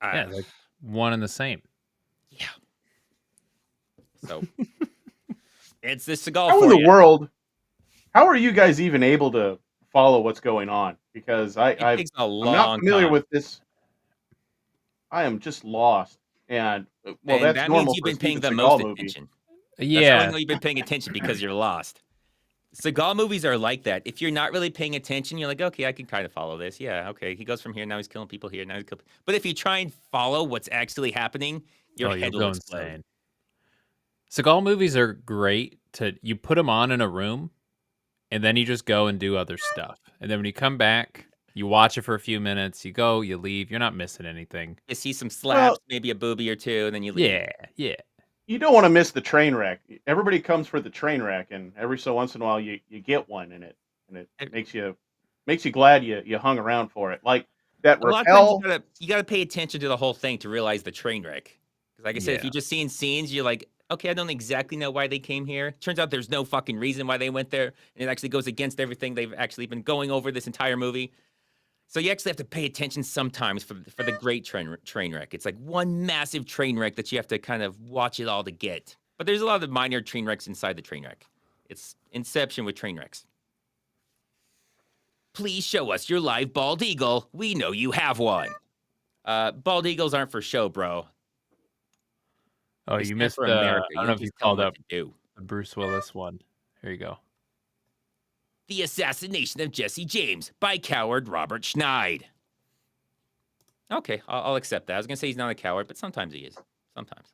like one and the same. Yeah. So, it's this Seagal. How in the world? How are you guys even able to follow what's going on? Because I'm not familiar with this. I am just lost. And well, And that's that means normal you've for a been paying Steven the most Seagal movie. attention. That's how I Yeah. know you've been paying attention because you're lost. Seagal movies are like that. If you're not really paying attention, you're like, okay, I can kind of follow this. Yeah, okay. He goes from here, now he's killing people here, now he's killing. But if you try and follow what's actually happening, your you'll head will go explode. insane. Seagal movies are great you put them on in a room, and then you just go and do other stuff. And then when you come back, you watch it for a few minutes, you go, you leave, you're not missing anything. You see some slaps, maybe a boobie or two, and then you leave. Yeah. You don't want to miss the train wreck. Everybody comes for the train wreck, and every so once in a while you get one in it, and it makes you glad you hung around for it. Like that A lot rappel. of times you gotta pay attention to the whole thing to realize the train wreck. Because like I said, if you're just seeing scenes, you're like, okay, I don't exactly know why they came here. Turns out there's no fucking reason why they went there, and it actually goes against everything they've actually been going over this entire movie. So you actually have to pay attention sometimes for the great train wreck. It's like one massive train wreck that you have to kind of watch it all to get. But there's a lot of minor train wrecks inside the train wreck. It's Inception with train wrecks. Please show us your live bald eagle. We know you have one. Bald eagles aren't for show, bro. Oh, They you stand missed for the. America. I don't You know if just you tell called them up what to do. the Bruce Willis one. Here you go. The Assassination of Jesse James by coward Robert Schneid. Okay, I'll accept that. I was gonna say he's not a coward, but sometimes he is. Sometimes.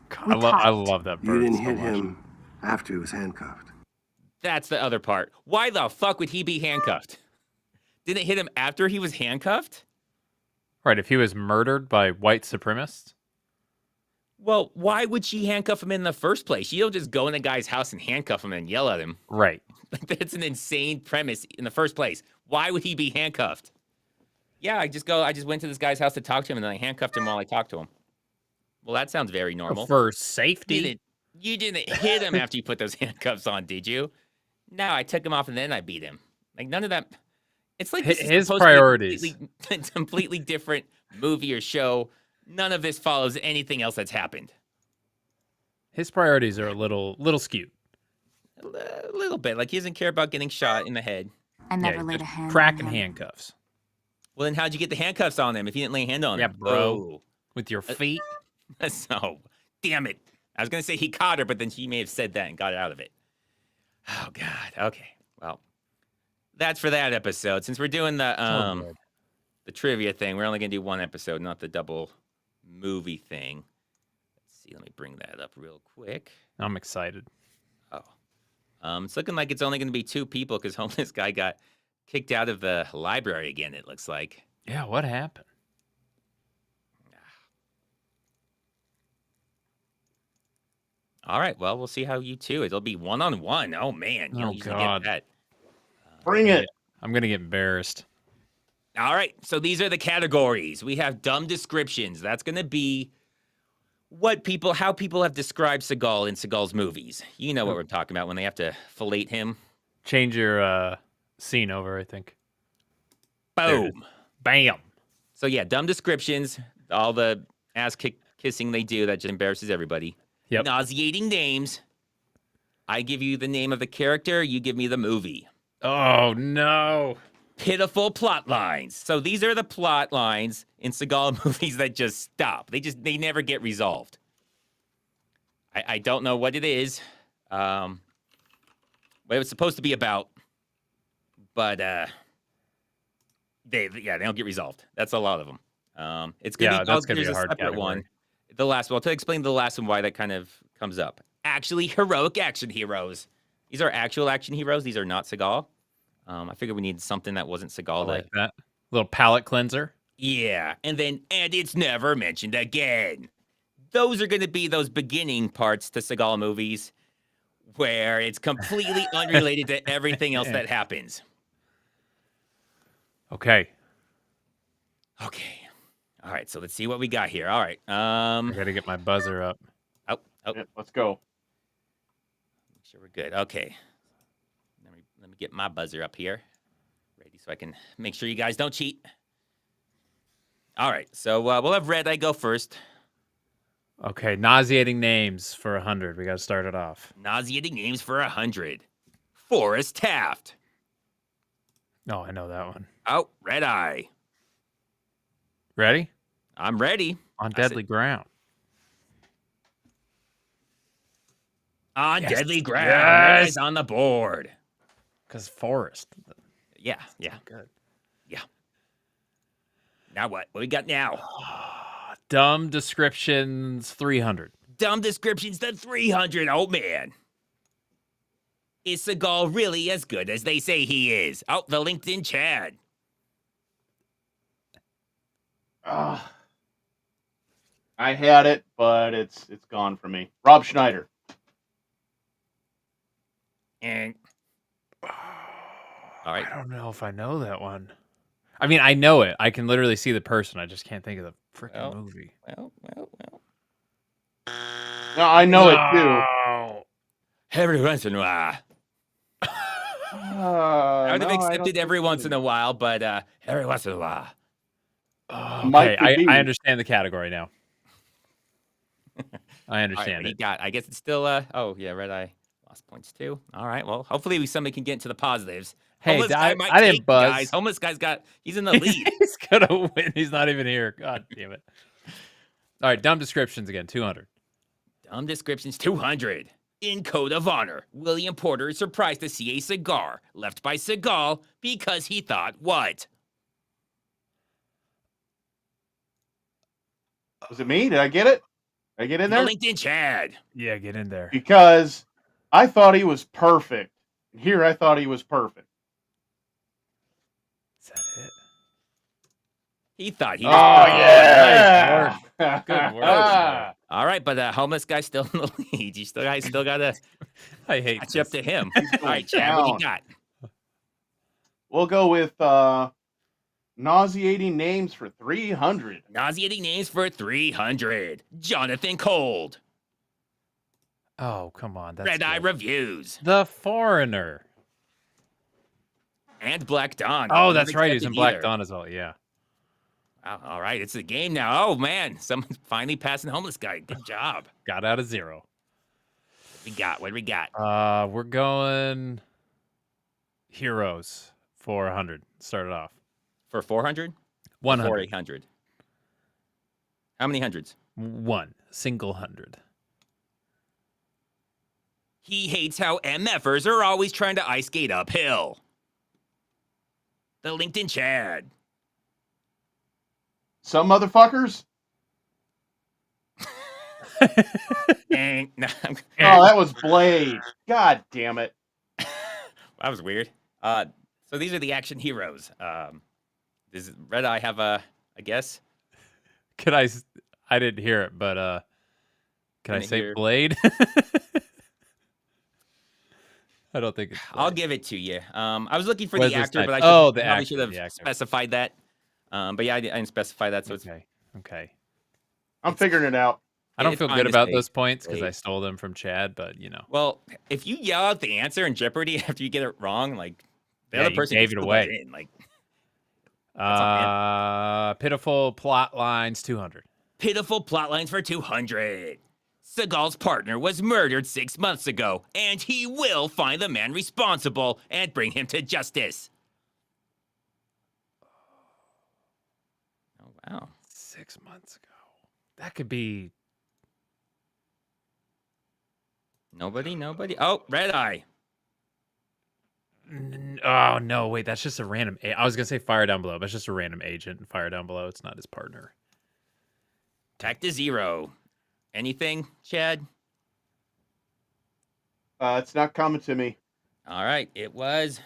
God, I love that bird. You didn't so hit much. him after he was handcuffed. That's the other part. Why the fuck would he be handcuffed? Didn't it hit him after he was handcuffed? Right, if he was murdered by white supremacists. Well, why would she handcuff him in the first place? You don't just go in a guy's house and handcuff him and yell at him. Right. Like, that's an insane premise in the first place. Why would he be handcuffed? Yeah, I just went to this guy's house to talk to him, and then I handcuffed him while I talked to him. Well, that sounds very normal. For safety. You didn't hit him after you put those handcuffs on, did you? No, I took him off and then I beat him. Like, none of that. It's like this his is priorities. To be a completely different movie or show. None of this follows anything else that's happened. His priorities are a little skewed. A little bit. Like, he doesn't care about getting shot in the head. I never laid a hand cracking on him. handcuffs. Well, then how'd you get the handcuffs on him if you didn't lay a hand on him? Yeah, bro. Oh. With your feet. So, damn it. I was going to say he caught her, but then she may have said that and got out of it. Oh, God. Okay. Well, that's for that episode. Since we're doing the trivia thing, we're only going to do one episode, not the double movie thing. Let's see. Let me bring that up real quick. I'm excited. Oh. It's looking like it's only going to be 2 people because homeless guy got kicked out of the library again, it looks like. Yeah, what happened? All right, well, we'll see how you two. It'll be 1-on-1. Oh, man. You don't usually get that. Bring it. I'm going to get embarrassed. All right, so these are the categories. We have dumb descriptions. That's going to be how people have described Seagal in Seagal's movies. You know what we're talking about when they have to fillet him. Change your scene over, I think. Boom. Bam. So, yeah, dumb descriptions, all the ass-kissing they do that just embarrasses everybody. Yep. Nauseating names. I give you the name of the character. You give me the movie. Oh, no. Pitiful plot lines. So these are the plot lines in Seagal movies that just stop. They never get resolved. I don't know what it is. What it was supposed to be about. But they don't get resolved. That's a lot of them. It's gonna that's gonna be there's a hard separate category. one. The last one. I'll explain the last one why that kind of comes up. Actually, heroic action heroes. These are actual action heroes. These are not Seagal. I figured we needed something that wasn't Seagal. I like that. Little palate cleanser. Yeah, and it's never mentioned again. Those are going to be those beginning parts to Seagal movies where it's completely unrelated to everything else that happens. Okay. All right, so let's see what we got here. All right. I got to get my buzzer up. Oh. Yep, let's go. Make sure we're good. Okay. Let me get my buzzer up here. Ready so I can make sure you guys don't cheat. All right, so we'll have Redeye go first. Okay, nauseating names for 100. We got to start it off. Nauseating names for 100. Forrest Taft. Oh, I know that one. Oh, Redeye. Ready? I'm ready. On deadly ground. On deadly ground. Yes. It's on the board. Because forest. Yeah, yeah. Good. Yeah. Now what? What we got now? Dumb descriptions 300. Dumb descriptions to 300. Oh, man. Is Seagal really as good as they say he is? Oh, the LinkedIn Chad. I had it, but it's gone from me. Rob Schneider. And all right. I don't know if I know that one. I mean, I know it. I can literally see the person. I just can't think of the freaking movie. Well. No, I know it too. Every once in a while. I would have accepted every once in a while, but every once in a while. Okay, I understand the category now. I understand right, it. I guess it's still Redeye lost points too. All right, well, hopefully somebody can get into the positives. Hey, I didn't buzz. Guys. Homeless guy's he's in the lead. He's gonna win. He's not even here. God damn it. All right, dumb descriptions again, 200. Dumb descriptions 200. In Code of Honor, William Porter is surprised to see a cigar left by Seagal because he thought what? Was it me? Did I get it? Did I get in there? The LinkedIn Chad. Yeah, get in there. Because I thought he was perfect. Here I thought he was perfect. Is that it? He thought he was yeah! Nice work. Good work. All right, but homeless guy's still in the lead. You still got to I hate catch up to him. All right, Chad, what you got? We'll go with nauseating names for 300. Nauseating names for 300. Jonathan Cold. Oh, come on. That's Redeye Reviews. The Foreigner. And Black Dawn. Oh, that's right. He's in Black Dawn as well. Yeah. All right, it's a game now. Oh, man. Someone's finally passing homeless guy. Good job. Got out of 0. What do we got? We're going Heroes for 100. Start it off. For 400? 100. For 800. How many hundreds? 1. Single 100. He hates how MFers are always trying to ice skate uphill. The LinkedIn Chad. Some motherfuckers? Oh, that was Blade. God damn it. That was weird. So these are the action heroes. Does Redeye have a guess? Could I didn't hear it, but can I say Blade? I don't think it's Blade. I'll give it to you. I was looking for What the is this actor, type? but I the probably actor, should have specified that. But yeah, I didn't specify that, so it's okay. I'm figuring it out. I don't feel good about those points because I stole them from Chad, but you know. Well, if you yell out the answer in Jeopardy after you get it wrong, like the other person gave it away. In, like, pitiful plot lines 200. Pitiful plot lines for 200. Seagal's partner was murdered 6 months ago, and he will find the man responsible and bring him to justice. Oh, wow. 6 months ago. That could be... Nobody? Oh, Redeye. Oh, no, wait, that's just a random... I was going to say Fire Down Below, but it's just a random agent in Fire Down Below. It's not his partner. Back to 0. Anything, Chad? It's not coming to me. All right, it was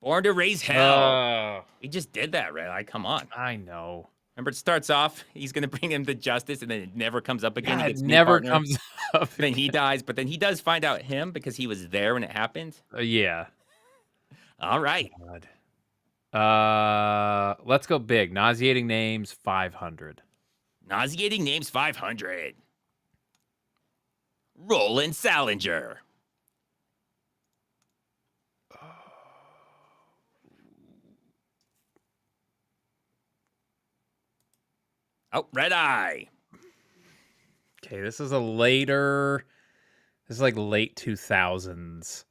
Born to Raise Hell. We just did that, Redeye. Come on. I know. Remember, it starts off, he's going to bring him to justice, and then it never comes up again. Yeah, he gets it never comes up. Then he dies, but then he does find out him because he was there when it happened. Yeah. All right. Let's go big. Nauseating names 500. Nauseating names 500. Roland Salinger. Oh, Redeye. Okay, this is like late 2000s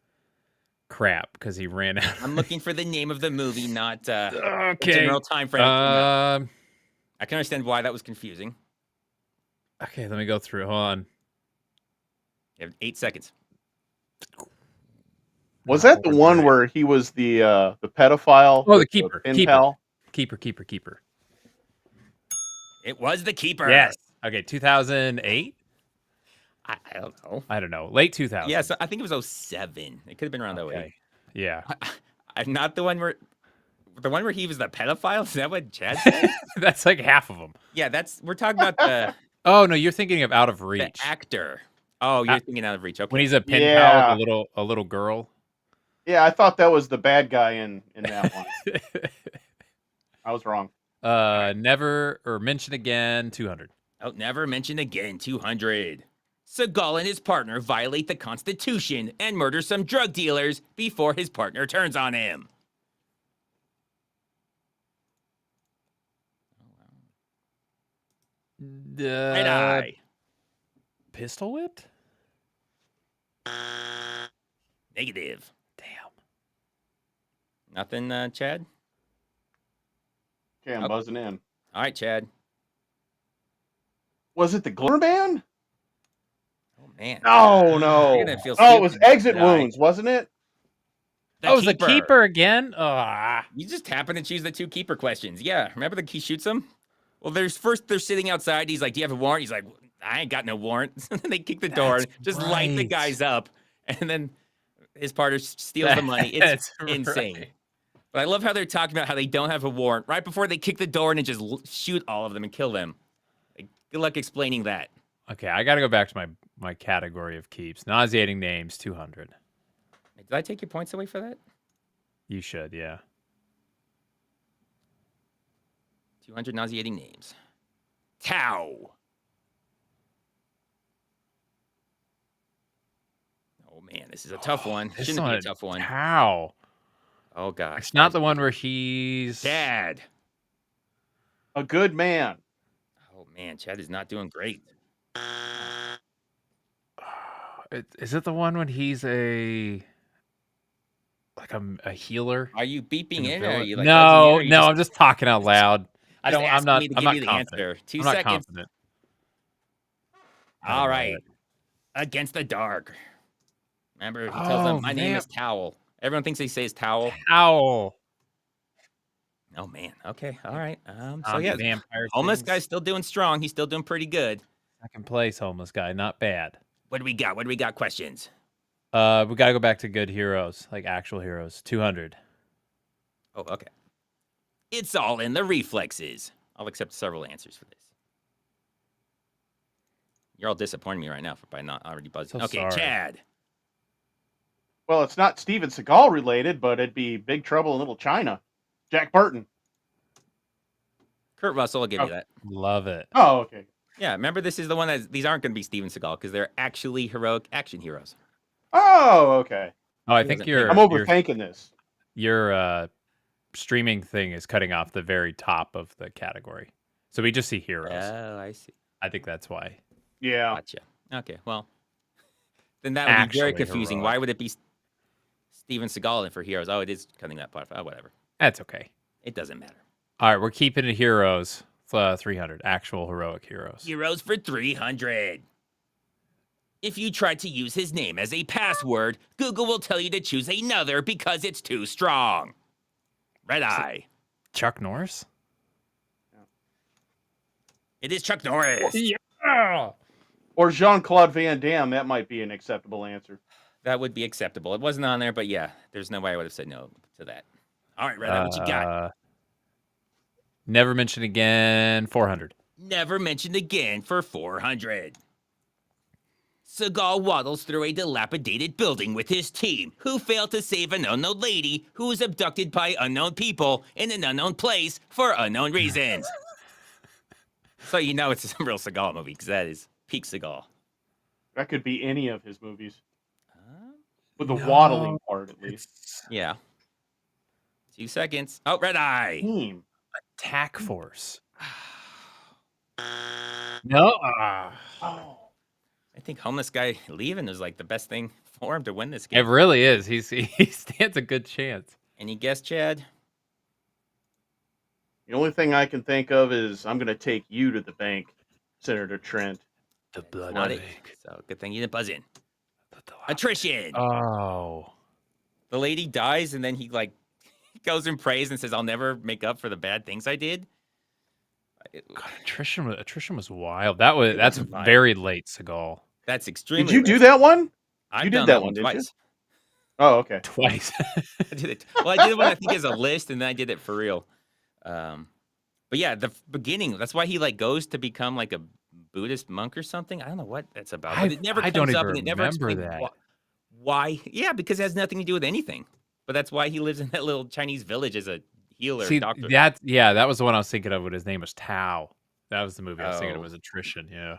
crap because he ran out. I'm looking for the name of the movie, not okay. general time frame. I I can understand why that was confusing. Okay, let me go through. Hold on. You have 8 seconds. Was that the one where he was the pedophile? Oh, the keeper. Keeper. Keeper. It was the keeper. Yes. Okay, 2008? I don't know. I don't know. Late 2000. Yeah, so I think it was 07. It could have been around 08. Yeah. I'm not the one where he was the pedophile. Is that what Chad said? That's like half of them. Yeah, we're talking about the. Oh no, you're thinking of Out of Reach. The actor. Oh, you're thinking Out of Reach. Okay. When he's a pen pal with a little girl. Yeah, I thought that was the bad guy in that one. I was wrong. Never or mention again. 200. Oh, never mention again. 200. Seagal and his partner violate the Constitution and murder some drug dealers before his partner turns on him. Redeye. Pistol whipped? Negative. Damn. Nothing, Chad? Okay, I'm buzzing in. All right, Chad. Was it the Glimmer Band? Oh, man. No. You're gonna feel it was stupid, Exit Redeye. Wounds, wasn't it? It was the keeper again? You just happen to choose the 2 keeper questions. Yeah, remember he shoots him? Well, they're sitting outside. He's like, do you have a warrant? He's like, I ain't got no warrant. And then they kick the door and just light the guys up. And then his partner steals the money. It's insane. Right. But I love how they're talking about how they don't have a warrant right before they kick the door and then just shoot all of them and kill them. Like, good luck explaining that. Okay, I got to go back to my category of keeps. Nauseating names, 200. Did I take your points away for that? You should, yeah. 200 nauseating names. Tau. Oh, man, this is a tough one. Shouldn't be a tough one. Tau. Oh, gosh. It's not the one where he's... Chad. A good man. Oh, man, Chad is not doing great. Is it the one when he's a healer? Are you beeping in? Or are you like no, I'm just talking out loud. I'm not confident. answer. 2 seconds. Confident. All right. Against the Dark. Remember, he tells them, my name is Towel. Everyone thinks he says Towel. Towel. Oh, man. Okay. All right. So, yeah, homeless guy's still doing strong. He's still doing pretty good. Second place, homeless guy. Not bad. What do we got? What do we got? Questions? We got to go back to good heroes, like actual heroes. 200. Oh, okay. It's all in the reflexes. I'll accept several answers for this. You're all disappointing me right now by not already buzzing. So okay, sorry. Chad. Well, it's not Steven Seagal related, but it'd be Big Trouble in Little China. Jack Burton. Kurt Russell, I'll give you that. Love it. Oh, okay. Yeah, remember this is the one that these aren't going to be Steven Seagal because they're actually heroic action heroes. Oh, okay. Oh, I think I'm overthinking this. Your streaming thing is cutting off the very top of the category. So we just see heroes. Oh, I see. I think that's why. Yeah. Gotcha. Okay, well, then that would be very confusing. Heroic. Why would it be Steven Seagal for heroes? Oh, it is cutting that part. Oh, whatever. That's okay. It doesn't matter. All right, we're keeping it heroes. 300. Actual heroic heroes. Heroes for 300. If you try to use his name as a password, Google will tell you to choose another because it's too strong. Redeye. Chuck Norris? It is Chuck Norris. Yeah. Or Jean-Claude Van Damme. That might be an acceptable answer. That would be acceptable. It wasn't on there, but yeah, there's no way I would have said no to that. All right, Redeye, what you got? Never mention again. 400. Never mentioned again for 400. Seagal waddles through a dilapidated building with his team, who fail to save an unknown lady who was abducted by unknown people in an unknown place for unknown reasons. So you know it's a real Seagal movie, because that is peak Seagal. That could be any of his movies. With the waddling part, at least. Yeah. 2 seconds. Oh, Redeye. Team. Attack Force. No. Oh. I think homeless guy leaving is like the best thing for him to win this game. It really is. He stands a good chance. Any guess, Chad? The only thing I can think of is I'm going to take you to the bank, Senator Trent. The blood bank. So good thing you didn't buzz in. Attrition. Oh. The lady dies, and then he goes and prays and says, "I'll never make up for the bad things I did." God, attrition was wild. That's very late, Seagal. That's extremely. Did you do that one? I've you did done that one twice. Did you? Oh, okay. Twice. I did it. Well, I did one I think as a list, and then I did it for real. But yeah, the beginning. That's why he goes to become a Buddhist monk or something. I don't know what that's about. But it never comes up, and it never explains why. Yeah, because it has nothing to do with anything. But that's why he lives in that little Chinese village as a healer. Doctor. That was the one I was thinking of. When his name was Tao. That was the movie I was thinking of. Was Attrition. Yeah,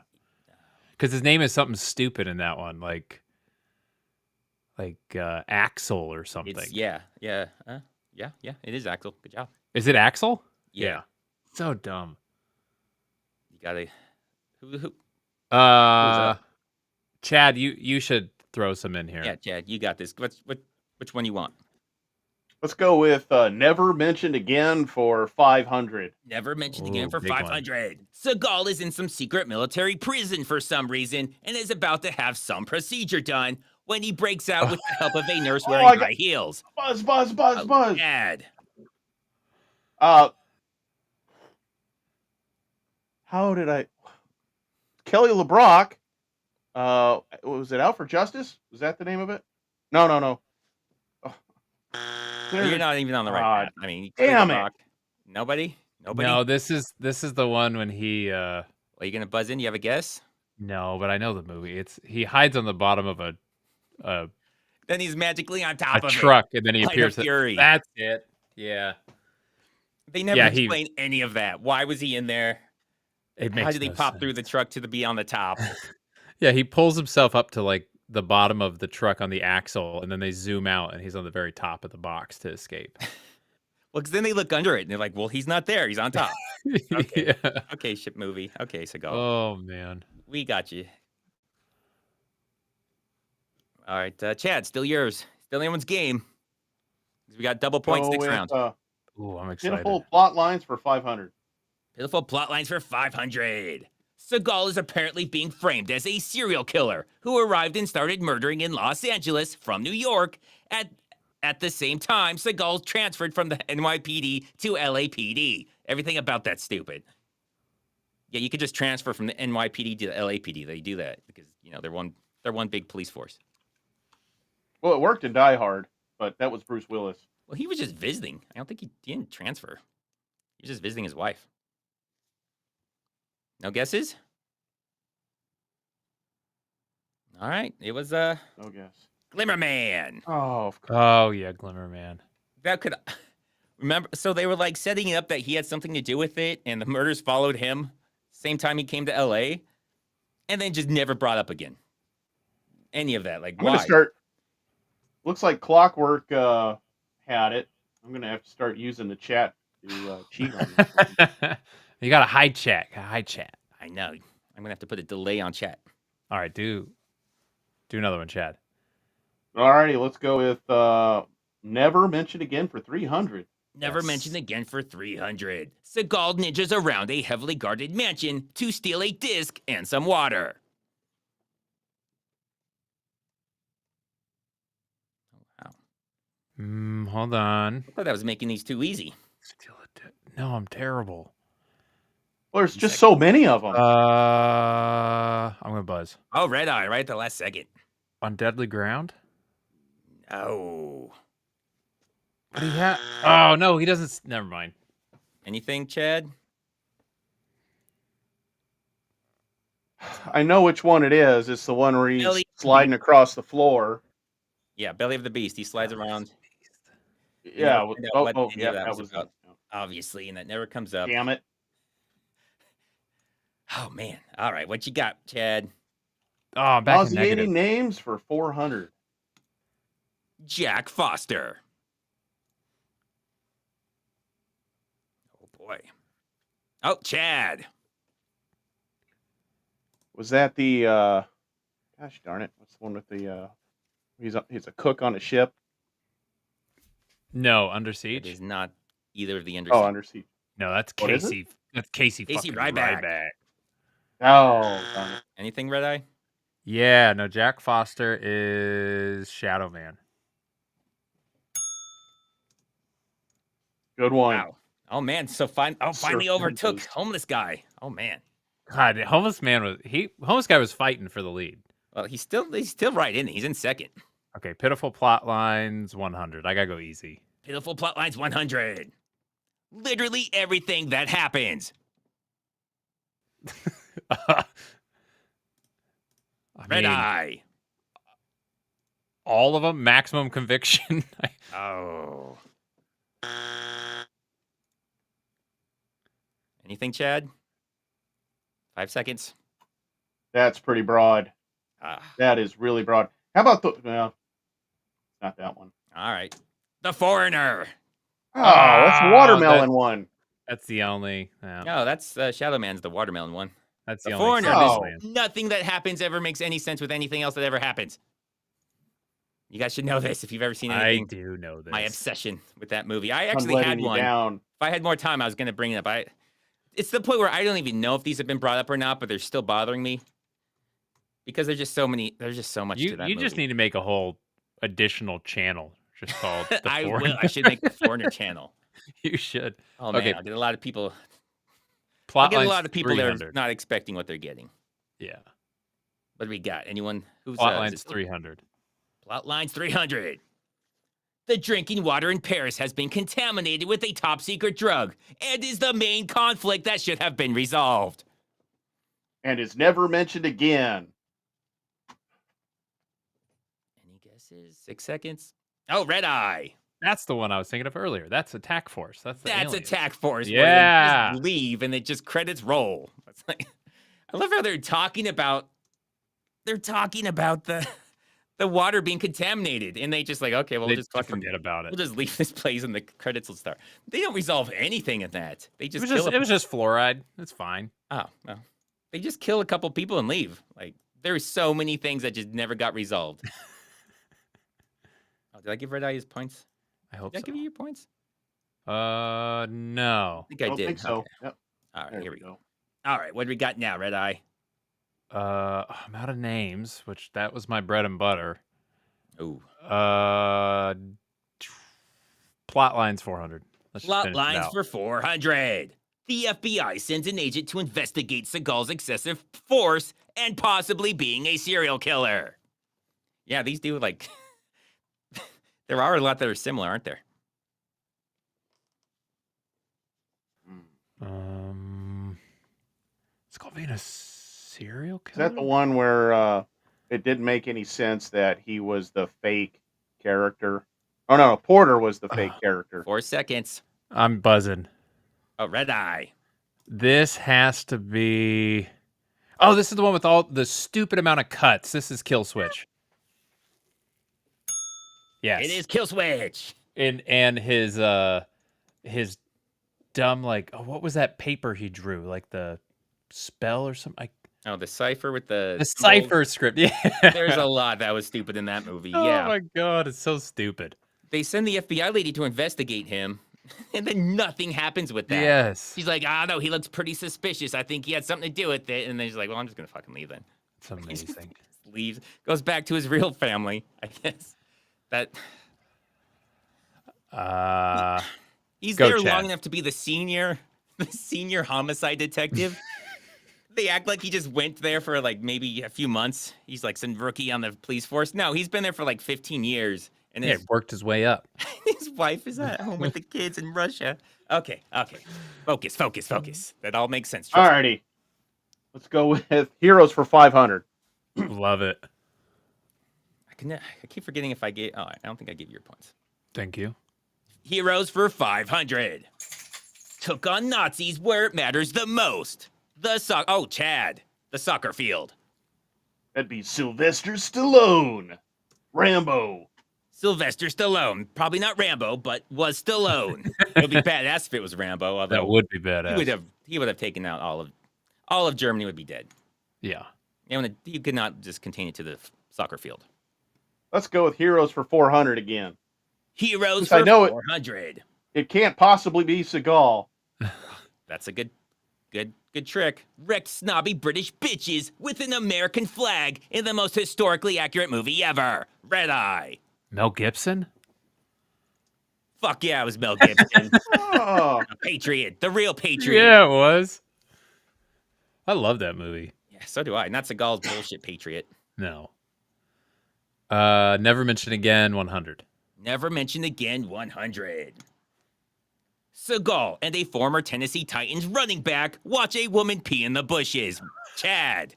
because his name is something stupid in that one, like Axel or something. Yeah. It is Axel. Good job. Is it Axel? Yeah. So dumb. You gotta. Who? Chad, you should throw some in here. Yeah, Chad, you got this. Which one you want? Let's go with Never Mentioned Again for 500. Never Mentioned Again for 500. Seagal is in some secret military prison for some reason and is about to have some procedure done when he breaks out with the help of a nurse wearing high heels. Buzz. Chad. How did I... Kelly LeBrock. Was it Out for Justice? Was that the name of it? No. Oh. You're not even on the right path. I mean, damn it. Nobody? No, this is the one when he. Are you gonna buzz in? You have a guess? No, but I know the movie. He hides on the bottom of a. Then he's magically on top of a truck, and then he appears. Fury. That's it. Yeah. They never explain any of that. Why was he in there? How did he pop through the truck to be on the top? Yeah, he pulls himself up to the bottom of the truck on the axle, and then they zoom out, and he's on the very top of the box to escape. Well, because then they look under it, and they're like, "Well, he's not there. He's on top." Okay, yeah. Okay, ship movie. Okay, Seagal. Oh man, we got you. All right, Chad, still yours. Still anyone's game. We got double points next round. Ooh, I'm excited. Pitiful plot lines for 500. Pitiful plot lines for 500. Seagal is apparently being framed as a serial killer who arrived and started murdering in Los Angeles from New York. At the same time, Seagal transferred from the NYPD to LAPD. Everything about that's stupid. Yeah, you could just transfer from the NYPD to the LAPD. They do that because they're one big police force. Well, it worked in Die Hard, but that was Bruce Willis. Well, he was just visiting. I don't think he didn't transfer. He was just visiting his wife. No guesses? All right. It was no guess. Glimmer Man. Oh, of course. Oh yeah, Glimmer Man. That could remember. So they were setting it up that he had something to do with it, and the murders followed him. Same time he came to LA, and then just never brought up again. Any of that? I'm gonna start. Looks like Clockwork had it. I'm gonna have to start using the chat to cheat on this. You got a hide chat. I know. I'm gonna have to put a delay on chat. All right, do another one, Chad. All righty, let's go with Never Mentioned Again for 300. Never Mentioned Again for 300. Seagal ninjas around a heavily guarded mansion to steal a disc and some water. Oh, wow. Hold on. I thought that was making these too easy. No, I'm terrible. Well, there's just so many of them. I'm gonna buzz. Oh, Redeye, right at the last second. On Deadly Ground? No. What do you have? Oh no, he doesn't. Never mind. Anything, Chad? I know which one it is. It's the one where he's sliding across the floor. Yeah, Belly of the Beast. He slides around. Yeah. That was about, obviously, and that never comes up. Damn it. Oh man! All right, what you got, Chad? Oh, I'm back in negative. Nauseating names for 400. Jack Foster. Oh boy. Oh, Chad. Was that the? Gosh darn it! What's the one with the? He's a cook on a ship. No, Under Siege. It is not either of the Under Siege. Siege. Under Siege. No, that's What is it? Casey. That's Casey fucking Ryback. Oh. Anything, Redeye? Yeah, no, Jack Foster is Shadow Man. Good one. Wow. Oh man, so finally overtook homeless guy. Oh man. God, homeless guy was fighting for the lead. Well, he's still right in it. He's in second. Okay, pitiful plot lines 100. I gotta go easy. Pitiful plot lines 100. Literally everything that happens. Redeye. All of them, maximum conviction. Oh. Anything, Chad? 5 seconds. That's pretty broad. That is really broad. How about no, not that one. All right. The Foreigner. Oh, that's the watermelon one. That's the only. No, that's Shadow Man's the watermelon one. That's the the Foreigner. only. Nothing that happens ever makes any sense with anything else that ever happens. You guys should know this if you've ever seen anything. I do know this. My obsession with that movie. I actually had one. If I had more time, I was going to bring it up. It's the point where I don't even know if these have been brought up or not, but they're still bothering me because there's just so many. There's just so much to that movie. You just need to make a whole additional channel just called The Foreigner. Will. I should make the Foreigner channel. You should. Oh man, okay. I'll get a lot of people. I'll get a lot of people that are not expecting what they're getting. Yeah. What do we got? Anyone who's plot lines 300? Plot lines 300. The drinking water in Paris has been contaminated with a top secret drug and is the main conflict that should have been resolved. And is never mentioned again. Any guesses? 6 seconds. Oh, Redeye. That's the one I was thinking of earlier. That's Attack Force. That's Attack Force. Yeah. Where they just leave and it just credits roll. It's like, I love how they're talking about the water being contaminated, and they just like, okay, well, we'll just fucking forget about it. We'll just leave this place, and the credits will start. They don't resolve anything in that. They just it was just fluoride. It's fine. Oh no, they just kill a couple people and leave. Like there's so many things that just never got resolved. Oh, did I give Redeye his points? I hope. Did I give you your points? No. I think I did. Think so. Okay. Yep. All right, here we go. All right, what do we got now, Redeye? I'm out of names, which that was my bread and butter. Ooh. Plot lines 400. Plot lines for 400. The FBI sends an agent to investigate Seagal's excessive force and possibly being a serial killer. Yeah, these do like. There are a lot that are similar, aren't there? It's called being a serial killer. Is that the one where it didn't make any sense that he was the fake character? Oh no, Porter was the fake character. 4 seconds. I'm buzzing. Oh, Redeye. This has to be. Oh, this is the one with all the stupid amount of cuts. This is Kill Switch. Yes, it is Kill Switch. And his dumb what was that paper he drew, like the spell or something? Oh, the cipher with the cipher script. Yeah, there's a lot that was stupid in that movie. Oh yeah. my god, it's so stupid. They send the FBI lady to investigate him, and then nothing happens with that. Yes, she's like, no, he looks pretty suspicious. I think he had something to do with it. And then she's like, well, I'm just gonna fucking leave then. It's amazing. Leaves, goes back to his real family, I guess. That. He's there long enough to be the senior homicide detective. They act like he just went there for like maybe a few months. He's like some rookie on the police force. No, he's been there for like 15 years. And worked his way up. His wife is at home with the kids in Russia. Okay. Focus. That all makes sense. Alrighty. Let's go with Heroes for 500. Love it. I keep forgetting if I gave. Oh, I don't think I gave you your points. Thank you. Heroes for 500. Took on Nazis where it matters the most. Chad. The soccer field. That'd be Sylvester Stallone. Rambo. Sylvester Stallone. Probably not Rambo, but was Stallone. It would be badass if it was Rambo. Although that would be badass. He would have taken out all of Germany would be dead. Yeah. You could not just contain it to the soccer field. Let's go with Heroes for 400 again. Heroes for 400. It can't possibly be Seagal. That's a good trick. Wrecked snobby British bitches with an American flag in the most historically accurate movie ever. Redeye. Mel Gibson? Fuck yeah, it was Mel Gibson. Oh. A patriot. The real patriot. Yeah, it was. I love that movie. Yeah, so do I. Not Seagal's bullshit patriot. No. Never Mention Again, 100. Never Mention Again, 100. Seagal and a former Tennessee Titans running back watch a woman pee in the bushes. Chad.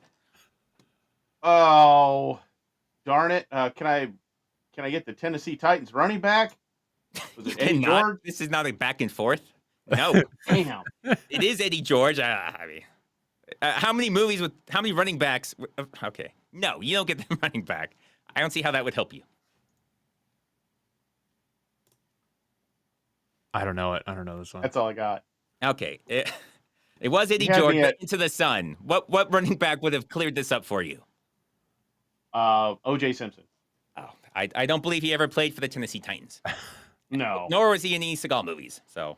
Oh, darn it! Can I get the Tennessee Titans running back? Was it Eddie George? This is not a back and forth. No. Damn. It is Eddie George. I mean, how many movies with how many running backs? Okay. No, you don't get the running back. I don't see how that would help you. I don't know it. I don't know this one. That's all I got. Okay. It was Eddie George, but Into the Sun. What running back would have cleared this up for you? O.J. Simpson. Oh, I don't believe he ever played for the Tennessee Titans. No. Nor was he in any Seagal movies. So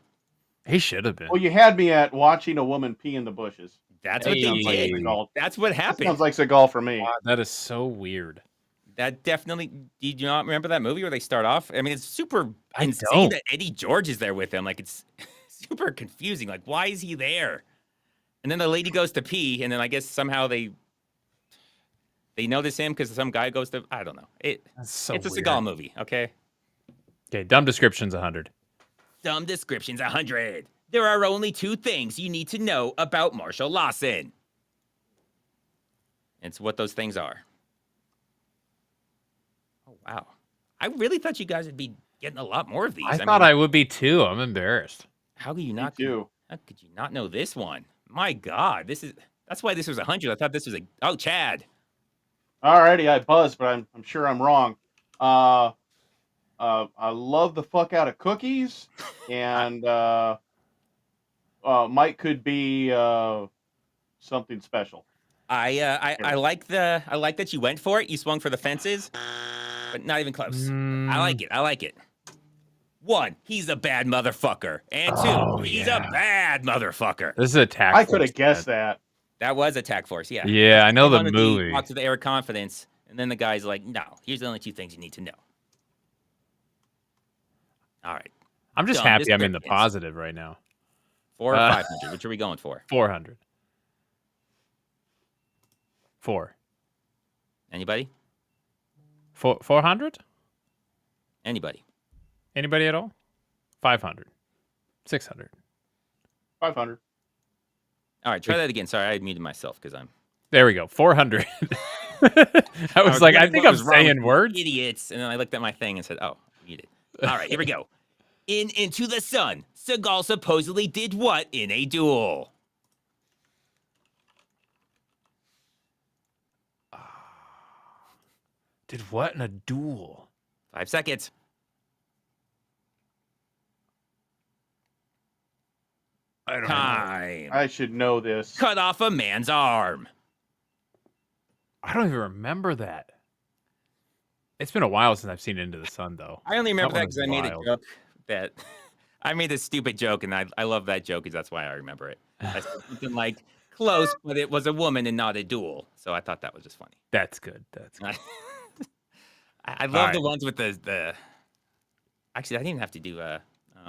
he should have been. Well, you had me at watching a woman pee in the bushes. That's what they did. That's what happened. That sounds like Seagal for me. Wow, that is so weird. That definitely. Do you not remember that movie where they start off? I mean, it's super insane that Eddie George is there with him. Like, it's super confusing. Like, why is he there? And then the lady goes to pee, and then I guess somehow they notice him because some guy goes to. I don't know. It's a Seagal movie. Okay. Okay. Dumb descriptions 100. Dumb descriptions 100. There are only 2 things you need to know about Marshall Lawson. It's what those things are. Oh, wow. I really thought you guys would be getting a lot more of these. I thought I would be too. I'm embarrassed. How could you not? How could you not know this one? My God, that's why this was 100. I thought this was Chad. Alrighty, I buzzed, but I'm sure I'm wrong. I love the fuck out of cookies, and Mike could be something special. I like that you went for it. You swung for the fences, but not even close. I like it. 1, he's a bad motherfucker, and 2, he's a bad motherfucker. This is Attack Force. I could have guessed that. That was Attack Force, yeah. Yeah, I know the movie. Talk to the air of confidence, and then the guy's like, "No, here's the only 2 things you need to know." All right. I'm just happy I'm in the positive right now. 4 or 500? Which are we going for? 400. 4. Anybody? 400? Anybody? Anybody at all? 500. 600. 500. All right, try that again. Sorry, I muted myself because I'm. There we go. 400. I was like, I think I'm saying words. Idiots. And then I looked at my thing and said, oh, muted. All right, here we go. In Into the Sun, Seagal supposedly did what in a duel? Did what in a duel? 5 seconds. I don't know. I should know this. Cut off a man's arm. I don't even remember that. It's been a while since I've seen Into the Sun, though. I only remember that because I made a joke that I made a stupid joke, and I love that joke because that's why I remember it. I said something like close, but it was a woman and not a duel. So I thought that was just funny. That's good. That's good. I love the ones with the. Actually, I didn't even have to do a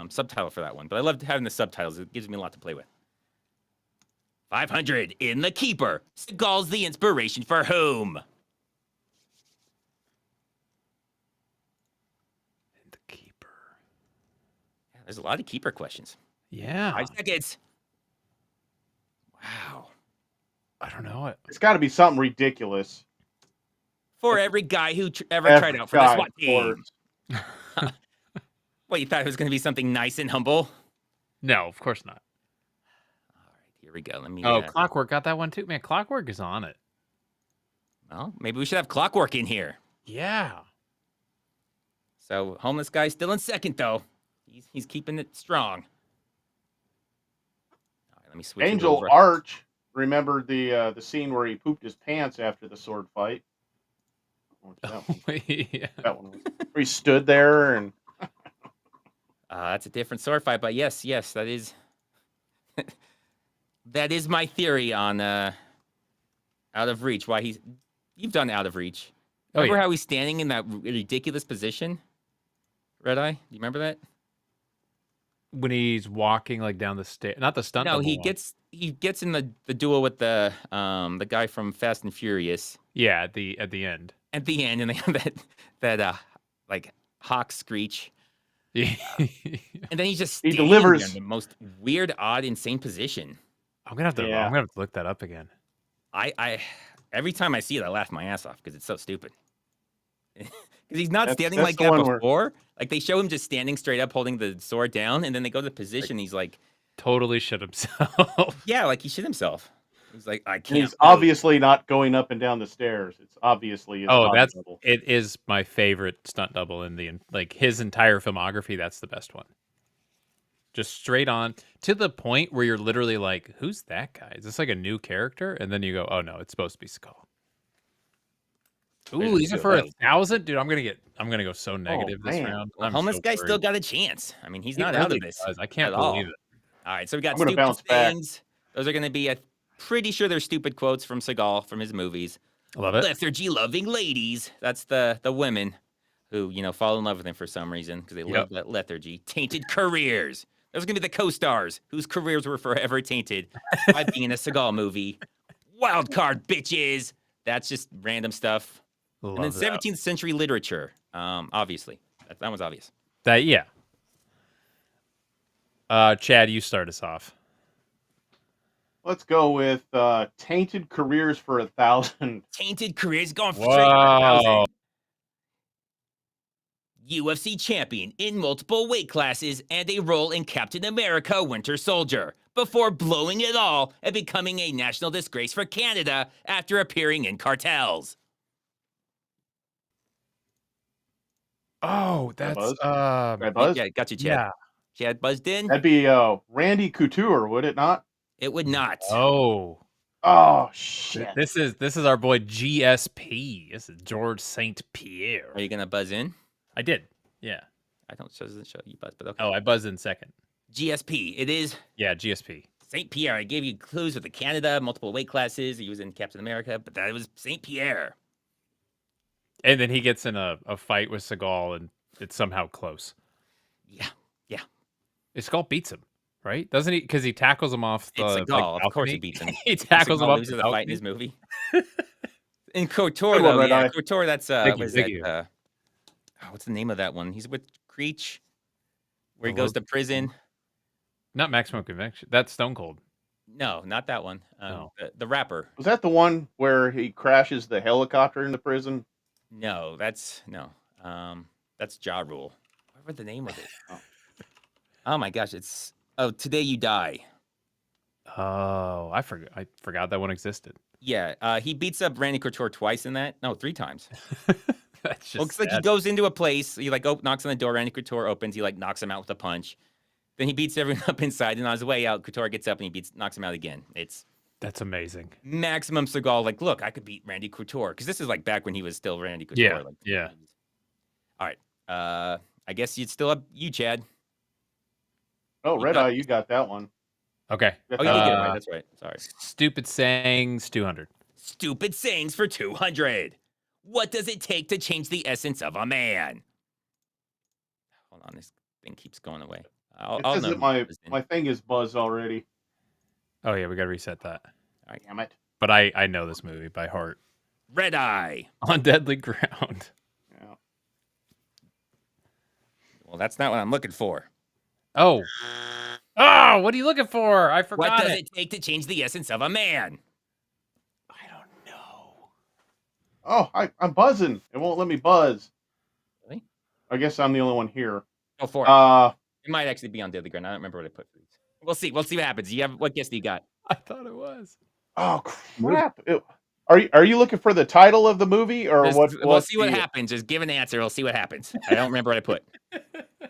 subtitle for that one, but I loved having the subtitles. It gives me a lot to play with. 500 in The Keeper. Seagal's the inspiration for whom? In The Keeper. Yeah, there's a lot of Keeper questions. Yeah. 5 seconds. Wow. I don't know it. It's got to be something ridiculous. For every guy who ever tried out for the SWAT team. What, you thought it was going to be something nice and humble? No, of course not. All right, here we go. Let me. Clockwork got that one too. Man, Clockwork is on it. Well, maybe we should have Clockwork in here. Yeah. So, homeless guy still in second, though. He's keeping it strong. All right, let me switch. Angel Arch remembered the scene where he pooped his pants after the sword fight. What's that one? Yeah. That one was where he stood there and. That's a different sword fight, but yes, that is that is my theory on Out of Reach. Why you've done Out of Reach. Remember how he's standing in that ridiculous position? Redeye, do you remember that? When he's walking like down the stairs, not the stunt. No, he gets in the duel with the guy from Fast and Furious. Yeah, at the end. At the end, and they have that like hawk screech. Yeah. And then he just he delivers in the most weird, odd, insane position. I'm gonna have to look that up again. I every time I see it, I laugh my ass off because it's so stupid. Because he's not standing like that before. Like they show him just standing straight up, holding the sword down, and then they go to the position. He's like totally shit himself. Yeah, like he shit himself. He's like, I can't. And he's obviously not going up and down the stairs. It's obviously it is my favorite stunt double in the his entire filmography. That's the best one. Just straight on to the point where you're literally like, who's that guy? Is this like a new character? And then you go, oh no, it's supposed to be Seagal. Ooh, even for 1,000, dude, I'm gonna go so negative this round. Well, homeless guy still got a chance. I mean, he's not out of this. I can't believe it. All right, so we got stupid things. Those are gonna be pretty sure they're stupid quotes from Seagal from his movies. I love it. Lethargy loving ladies. That's the women who fall in love with him for some reason because they love that lethargy. Tainted careers. Those are gonna be the co-stars whose careers were forever tainted by being in a Seagal movie. Wild card bitches. That's just random stuff. Love and then 17th century literature. Obviously, that one's obvious. Chad, you start us off. Let's go with tainted careers for 1,000. Tainted careers going for 1,000. UFC champion in multiple weight classes and a role in Captain America: Winter Soldier before blowing it all and becoming a national disgrace for Canada after appearing in cartels. Oh, that's Buzz? Yeah, got you, Chad. Yeah. Chad buzzed in. That'd be Randy Couture, would it not? It would not. Oh shit! This is our boy GSP. This is George St. Pierre. Are you gonna buzz in? I did. Yeah. I don't show you buzz, but okay. Oh, I buzzed in second. GSP. It is. Yeah, GSP. St. Pierre. I gave you clues with the Canada, multiple weight classes. He was in Captain America, but that was St. Pierre. And then he gets in a fight with Seagal, and it's somehow close. Yeah. Seagal beats him, right? Doesn't he? Because he tackles him off the. It's Seagal. Of course he beats him. He tackles him off the fight in his movie. In KOTOR, though, KOTOR. That's what's the name of that one? He's with Creech, where he goes to prison. Not Maximum Conviction. That's Stone Cold. No, not that one. The rapper. Was that the one where he crashes the helicopter in the prison? No, that's Ja Rule. What was the name of it? Oh my gosh, it's Today You Die. Oh, I forgot that one existed. Yeah, he beats up Randy Couture twice in that. No, 3 times. That's just looks like he goes into a place. He knocks on the door. Randy Couture opens. He knocks him out with a punch. Then he beats everyone up inside. And on his way out, Couture gets up and he knocks him out again. That's amazing. Maximum Seagal. Look, I could beat Randy Couture because this is back when he was still Randy Couture. Yeah. All right. I guess you'd still have you, Chad. Oh, Redeye, you got that one. Okay. Oh, you did get it right. That's right. Sorry. Stupid sayings, 200. Stupid sayings for 200. What does it take to change the essence of a man? Hold on, this thing keeps going away. It says that my thing is buzzed already. Oh yeah, we gotta reset that. All right, damn it. But I know this movie by heart. Redeye. On Deadly Ground. Yeah. Well, that's not what I'm looking for. Oh, what are you looking for? I forgot. What does it take to change the essence of a man? I don't know. Oh, I'm buzzing. It won't let me buzz. Really? I guess I'm the only one here. Go for it. It might actually be on Deadly Ground. I don't remember what I put for these. We'll see. We'll see what happens. What guess do you got? I thought it was. Oh crap! Are you looking for the title of the movie or what? We'll see what happens. Just give an answer. We'll see what happens. I don't remember what I put.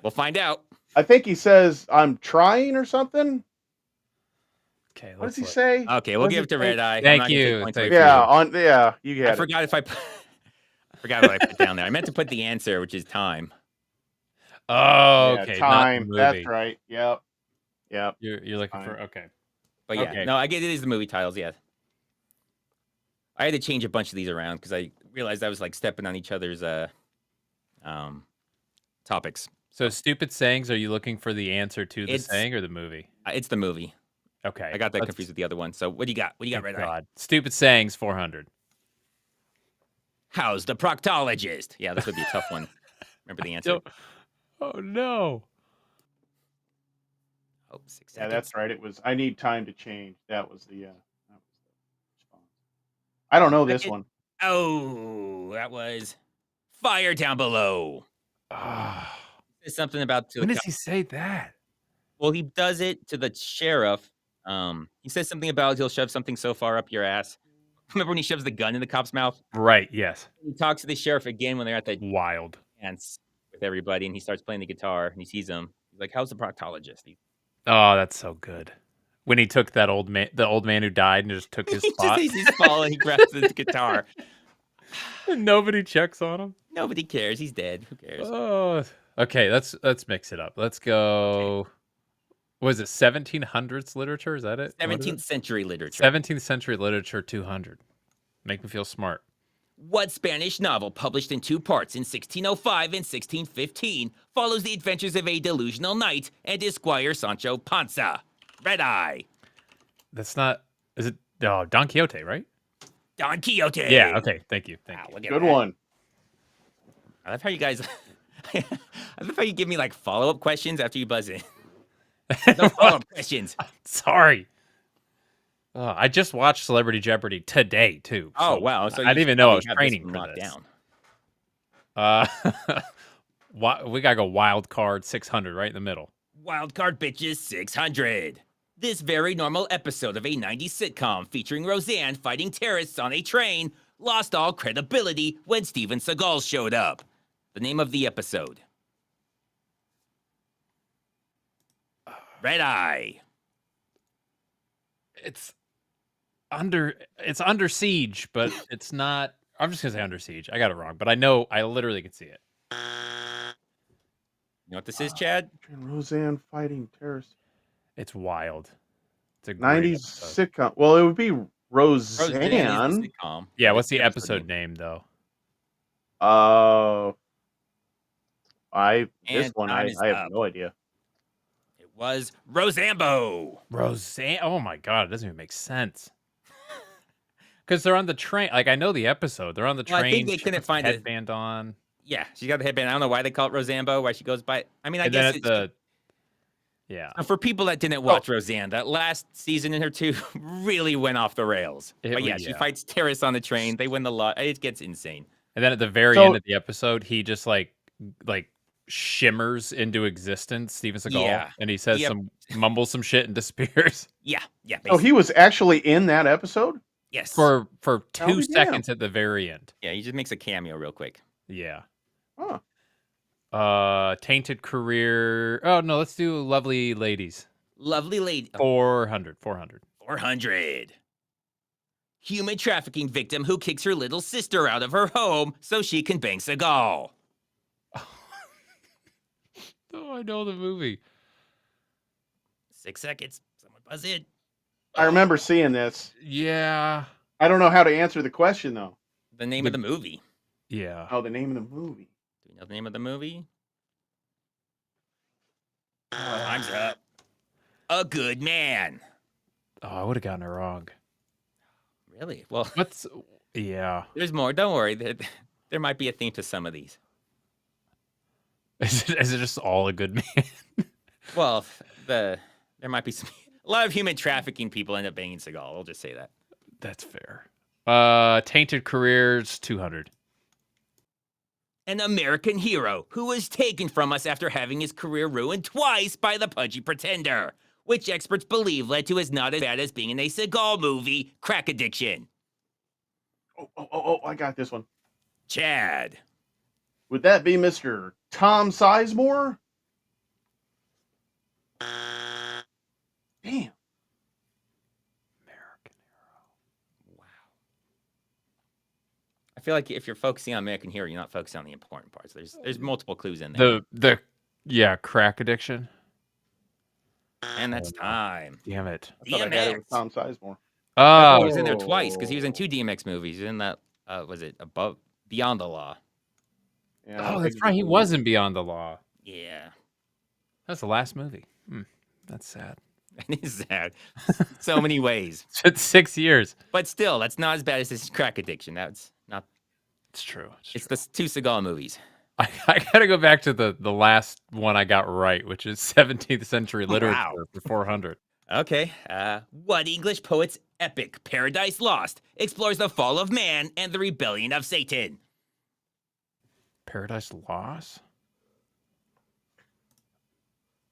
We'll find out. I think he says I'm trying or something. Okay. What does he say? Okay, we'll give it to Redeye. Thank you. Yeah, you get it. I forgot what I put down there. I meant to put the answer, which is time. Oh, okay. Time. That's right. Yep. You're looking for okay. But yeah, no, I get it is the movie titles. Yeah, I had to change a bunch of these around because I realized I was like stepping on each other's topics. So stupid sayings. Are you looking for the answer to the saying or the movie? It's the movie. Okay, I got that confused with the other one. So what do you got? What do you got, Redeye? Stupid sayings 400. How's the proctologist? Yeah, this would be a tough one. Remember the answer? Oh no. Oh, 6 seconds. Yeah, that's right. It was. I need time to change. That was the response. I don't know this one. Oh, that was fire down below. There's something about when does he say that? Well, he does it to the sheriff. He says something about he'll shove something so far up your ass. Remember when he shoves the gun in the cop's mouth? Right. Yes. He talks to the sheriff again when they're at the wild dance with everybody, and he starts playing the guitar, and he sees him. He's like, "How's the proctologist?" Oh, that's so good. When he took that old man, the old man who died, and just took his spot. He's falling. He grabs the guitar. Nobody checks on him. Nobody cares. He's dead. Who cares? Oh, okay. Let's mix it up. Let's go. Okay. Was it 1700s literature? Is that it? 17th century literature. 17th century literature 200. Make me feel smart. What Spanish novel, published in 2 parts in 1605 and 1615, follows the adventures of a delusional knight and his squire Sancho Panza? Redeye. That's not. Is it? Oh, Don Quixote, right? Don Quixote. Yeah. Okay. Thank you. Thank you. Good one. I love how you guys. I love how you give me like follow-up questions after you buzz in. No follow-up questions. Sorry. I just watched Celebrity Jeopardy today too. So wow! So I didn't even know I was training for this. We gotta go wild card 600 right in the middle. Wild card bitches 600. This very normal episode of a 90s sitcom featuring Roseanne fighting terrorists on a train lost all credibility when Steven Seagal showed up. The name of the episode. Redeye. It's under siege, but it's not. I'm just gonna say under siege. I got it wrong, but I know I literally could see it. You know what this is, Chad? Roseanne fighting terrorists. It's wild. It's a 90s sitcom. Well, it would be Roseanne. Sitcom. Yeah, what's the episode name though? I have no idea. It was Rosambo. Roseanne. Oh my god, it doesn't even make sense. Because they're on the train. Like I know the episode. They're on the train. I think they couldn't find a headband on. Yeah, she's got the headband. I don't know why they call it Rosambo. Why she goes by. I mean, I guess it's yeah. For people that didn't watch Roseanne, that last season in her 2 really went off the rails. But yeah, she fights terrorists on the train. They win the lot. It gets insane. And then at the very end of the episode, he just like shimmers into existence, Steven Seagal, and he says mumbles some shit and disappears. Yeah. Basically. Oh, he was actually in that episode? Yes. For 2 seconds at the very end. Yeah, he just makes a cameo real quick. Yeah. Huh. Tainted career. Oh no, let's do Lovely Ladies. Lovely Lady. 400. 400. Human trafficking victim who kicks her little sister out of her home so she can bang Seagal. Oh, I know the movie. 6 seconds. Someone buzz in. I remember seeing this. Yeah. I don't know how to answer the question though. The name of the movie. Yeah. Oh, the name of the movie. Do you know the name of the movie? Time's up. A Good Man. Oh, I would have gotten it wrong. Really? Well, yeah. There's more. Don't worry. There might be a theme to some of these. Is it just all A Good Man? Well, there might be a lot of human trafficking people end up banging Seagal. We'll just say that. That's fair. Tainted Careers 200. An American hero who was taken from us after having his career ruined twice by the pudgy pretender, which experts believe led to his not as bad as being in a Seagal movie, crack addiction. Oh, I got this one. Chad. Would that be Mr. Tom Sizemore? Damn. American hero. Wow. I feel like if you're focusing on American hero, you're not focusing on the important parts. There's multiple clues in there. The crack addiction. And that's time. Damn it. I thought I had it with Tom Sizemore. He was in there twice because he was in 2 DMX movies. He was in that, was it Beyond the Law? Yeah, Oh, that's right. He was in Beyond the Law. Yeah. That's the last movie. That's sad. It is sad. So many ways. It's 6 years. But still, that's not as bad as his crack addiction. That's not. It's true. It's the 2 Seagal movies. I got to go back to the last one I got right, which is 17th century literature for 400. Okay. What English poet's epic Paradise Lost explores the fall of man and the rebellion of Satan? Paradise Lost?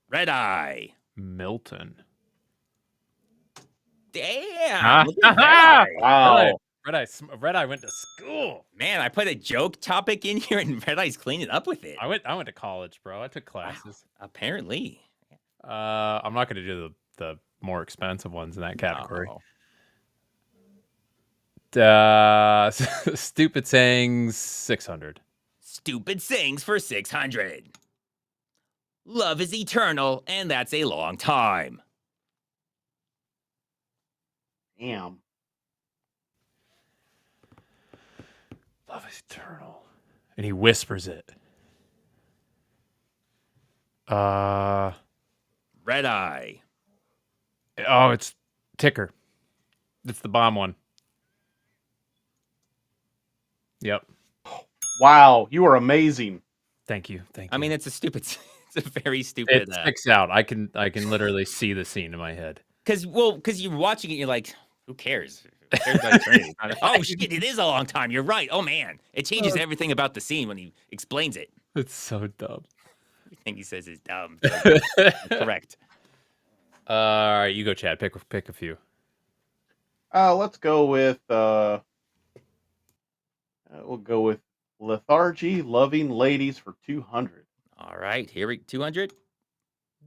Redeye. Milton. Damn. Wow. Redeye went to school. Man, I put a joke topic in here and Redeye's cleaning up with it. I went to college, bro. I took classes. Wow. Apparently. I'm not going to do the more expensive ones in that category. Stupid sayings, 600. Stupid sayings for 600. Love is eternal, and that's a long time. Damn. Love is eternal. And he whispers it. Redeye. Oh, it's Ticker. It's the bomb one. Yep. Wow, you are amazing. Thank you. I mean, it's a very stupid. It sticks out. I can literally see the scene in my head. Because you're watching it, you're like, who cares? Who cares about eternity? Oh shit, it is a long time. You're right. Oh man, it changes everything about the scene when he explains it. It's so dumb. Everything he says is dumb. Correct. All right, you go, Chad. Pick a few. Let's go with. We'll go with lethargy loving ladies for 200. All right, here we 200.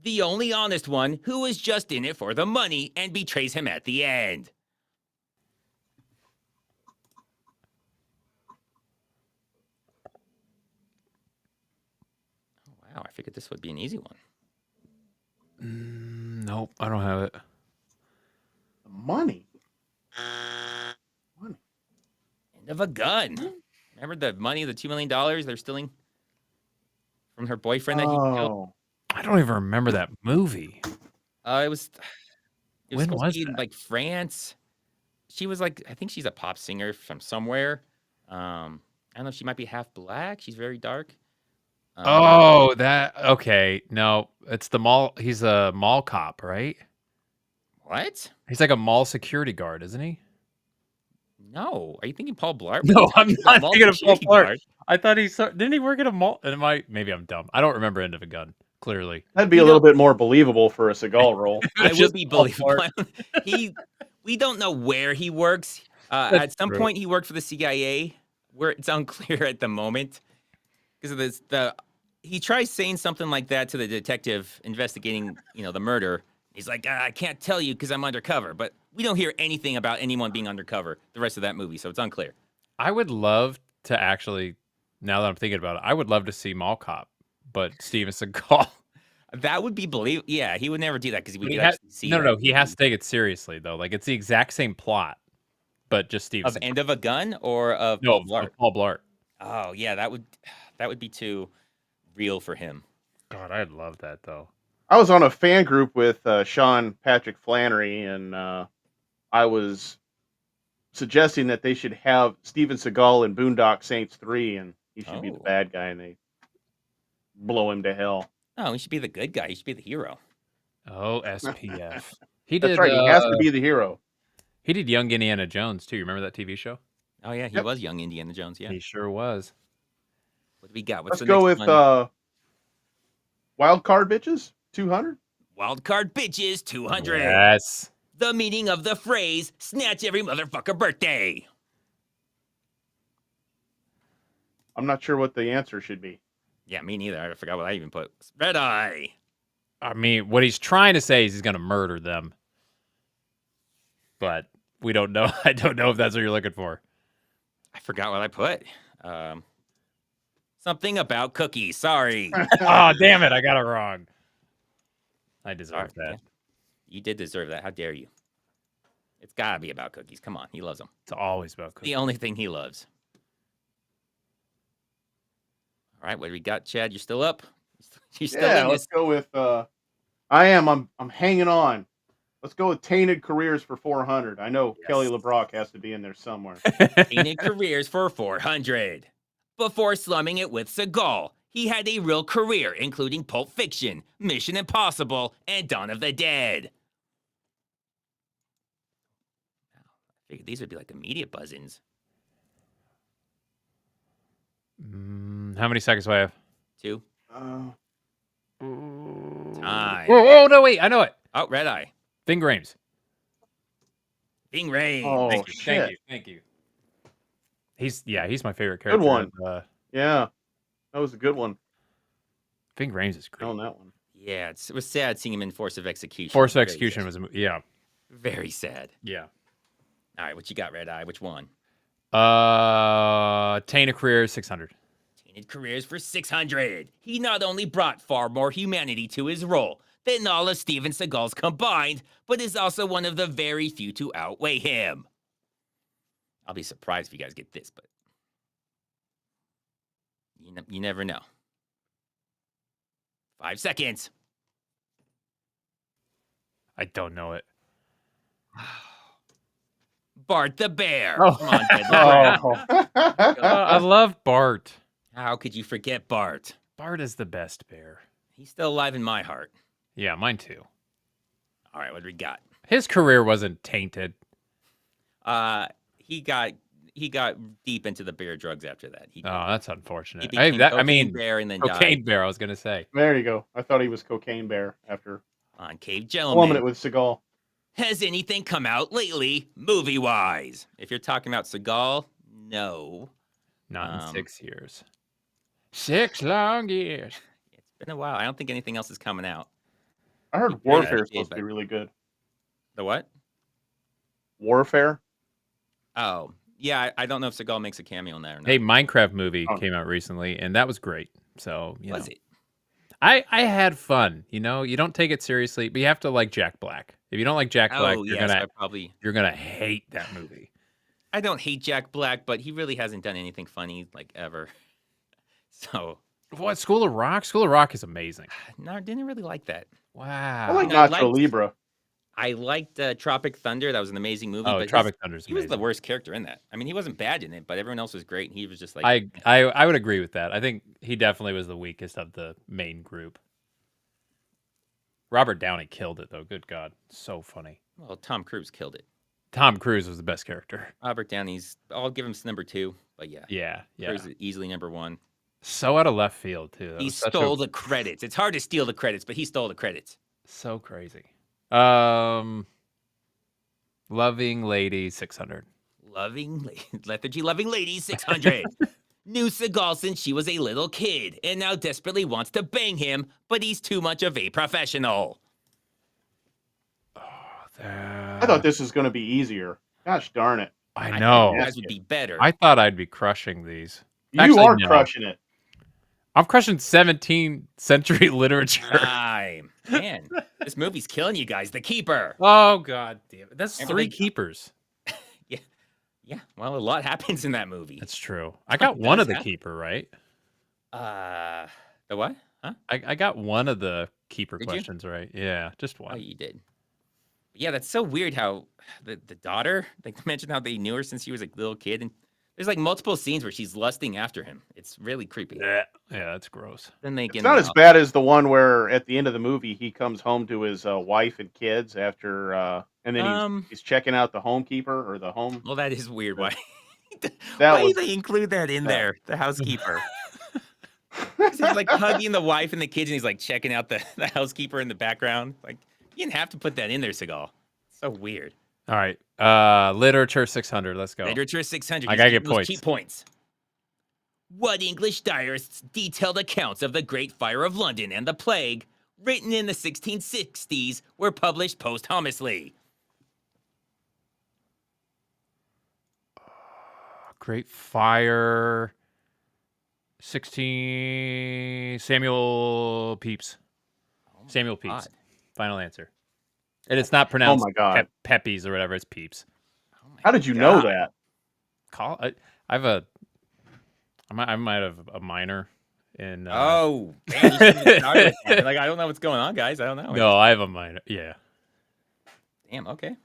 The only honest one who is just in it for the money and betrays him at the end. Oh, wow, I figured this would be an easy one. Nope, I don't have it. The money. End of a gun. Remember the money, the $2 million they're stealing from her boyfriend that he killed? I don't even remember that movie. It was When was in, that? like France. She was like, I think she's a pop singer from somewhere. I don't know if she might be half black. She's very dark. Okay. No, it's the mall. He's a mall cop, right? What? He's like a mall security guard, isn't he? No. Are you thinking Paul Blart? No, I'm not thinking of Paul security Blart. guard. I thought didn't he work at a mall? Maybe I'm dumb. I don't remember End of a Gun, clearly. That'd be a little bit more believable for a Seagal role. I would be believable. We don't know where he works. At some point, he worked for the CIA, where it's unclear at the moment. Because of this, he tries saying something like that to the detective investigating, the murder. He's like, I can't tell you because I'm undercover. But we don't hear anything about anyone being undercover the rest of that movie, so it's unclear. I would love to actually, now that I'm thinking about it, I would love to see Mall Cop, but Steven Seagal. That would be believable. Yeah, he would never do that because we could actually see. No, he has to take it seriously though. Like it's the exact same plot, but just Steven. Of End of a Gun or of no, Paul Blart? Of Paul Blart. Oh yeah, that would be too real for him. God, I'd love that though. I was on a fan group with Sean Patrick Flannery, and I was suggesting that they should have Steven Seagal in Boondock Saints 3, and he should be the bad guy, and they blow him to hell. Oh, he should be the good guy. He should be the hero. Oh, SPF. That's right. He has to be the hero. He did Young Indiana Jones too. Remember that TV show? Oh yeah, he was Young Indiana Jones. Yeah, he sure was. What do we got? Let's go with Wild Card Bitches 200. Wild Card Bitches 200. Yes. The meaning of the phrase "snatch every motherfucker birthday." I'm not sure what the answer should be. Yeah, me neither. I forgot what I even put. Redeye. I mean, what he's trying to say is he's going to murder them. But we don't know. I don't know if that's what you're looking for. I forgot what I put. Something about cookies. Sorry. Oh, damn it. I got it wrong. I deserve that. You did deserve that. How dare you? It's got to be about cookies. Come on. He loves them. It's always about cookies. The only thing he loves. All right. What do we got, Chad? You're still up? You're still in let's this. go with I'm hanging on. Let's go with Tainted Careers for 400. I know Kelly LeBrock has to be in there somewhere. Tainted Careers for 400. Before slumming it with Seagal, he had a real career, including Pulp Fiction, Mission Impossible, and Dawn of the Dead. I figured these would be like immediate buzz-ins. How many seconds do I have? 2. Time. Oh, no, wait. I know it. Oh, Redeye. Ving Rhames. Ving Rhames. Oh, Thank you. He's my favorite character. Good one. Yeah, that was a good one. Ving Rhames is great. On that one. Yeah, it was sad seeing him in Force of Execution. Force of Execution was, very sad. Yeah. All right, what you got, Redeye? Which one? Tainted Careers 600. Tainted Careers for 600. He not only brought far more humanity to his role than all of Steven Seagal's combined, but is also one of the very few to outweigh him. I'll be surprised if you guys get this, but you never know. 5 seconds. I don't know it. Bart the Bear. Oh. Come on, Ted. I love Bart. How could you forget Bart? Bart is the best bear. He's still alive in my heart. Yeah, mine too. All right, what do we got? His career wasn't tainted. He got deep into the beer drugs after that. That's unfortunate. He became Cocaine Bear and then Cocaine died. Bear, I was going to say. There you go. I thought he was Cocaine Bear after On Cave plumbing Gentleman. it with Seagal. Has anything come out lately, movie-wise? If you're talking about Seagal, no. Not in 6 years. 6 long years. It's been a while. I don't think anything else is coming out. I heard Warfare is supposed to be really good. The what? Warfare? Oh, yeah. I don't know if Seagal makes a cameo in there or not. Hey, Minecraft movie came out recently, and that was great. So, Was it? I had fun. You don't take it seriously, but you have to like Jack Black. If you don't like Jack Black, you're gonna hate that movie. I don't hate Jack Black, but he really hasn't done anything funny like ever. So what? School of Rock? School of Rock is amazing. No, I didn't really like that. Wow. I like Nacho Libre. I liked Tropic Thunder. That was an amazing movie. Oh, but Tropic Thunder's he was amazing. the worst character in that. I mean, he wasn't bad in it, but everyone else was great, and he was just like... I would agree with that. I think he definitely was the weakest of the main group. Robert Downey killed it, though. Good God. So funny. Well, Tom Cruise killed it. Tom Cruise was the best character. Robert Downey's... I'll give him number 2, but yeah. Yeah. Cruise is easily number 1. So out of left field, too. He stole the credits. It's hard to steal the credits, but he stole the credits. So crazy. Loving Lady 600. Lethargy Loving Lady 600. Knew Seagal since she was a little kid and now desperately wants to bang him, but he's too much of a professional. I thought this was going to be easier. Gosh darn it. I know. You guys would be better. I thought I'd be crushing these. You are crushing it. I'm crushing 17th century literature. Man, this movie's killing you guys. The Keeper. Oh, God damn it. That's 3 keepers. Yeah. Well, a lot happens in that movie. That's true. I got one of the Keeper, right? The what? Huh? I got one of the Keeper questions right. Yeah, just one. Oh, you did. Yeah, that's so weird how the daughter, they mentioned how they knew her since she was a little kid, and there's like multiple scenes where she's lusting after him. It's really creepy. Yeah, that's gross. Then they It's not as bad as the one where at the end of the movie he comes home to his wife and kids after, and then he's checking out the homekeeper or the home. Well, that is weird. Why? Why do they include that in there? The housekeeper. He's like hugging the wife and the kids, and he's like checking out the housekeeper in the background. Like, you didn't have to put that in there, Seagal. So weird. All right. Literature 600. Let's go. Literature 600. I gotta get points. Cheap points. What English diarists' detailed accounts of the Great Fire of London and the Plague, written in the 1660s, were published posthumously? Great Fire. 16. Samuel Pepys. Samuel Pepys. God. Final answer. And it's not pronounced my God. Peppies or whatever. It's Peeps. How did you know that? I might have a minor in. Oh, man, you shouldn't have started with that. Like, I don't know what's going on, guys. I don't know. No, I have a minor. Yeah. Damn. Okay.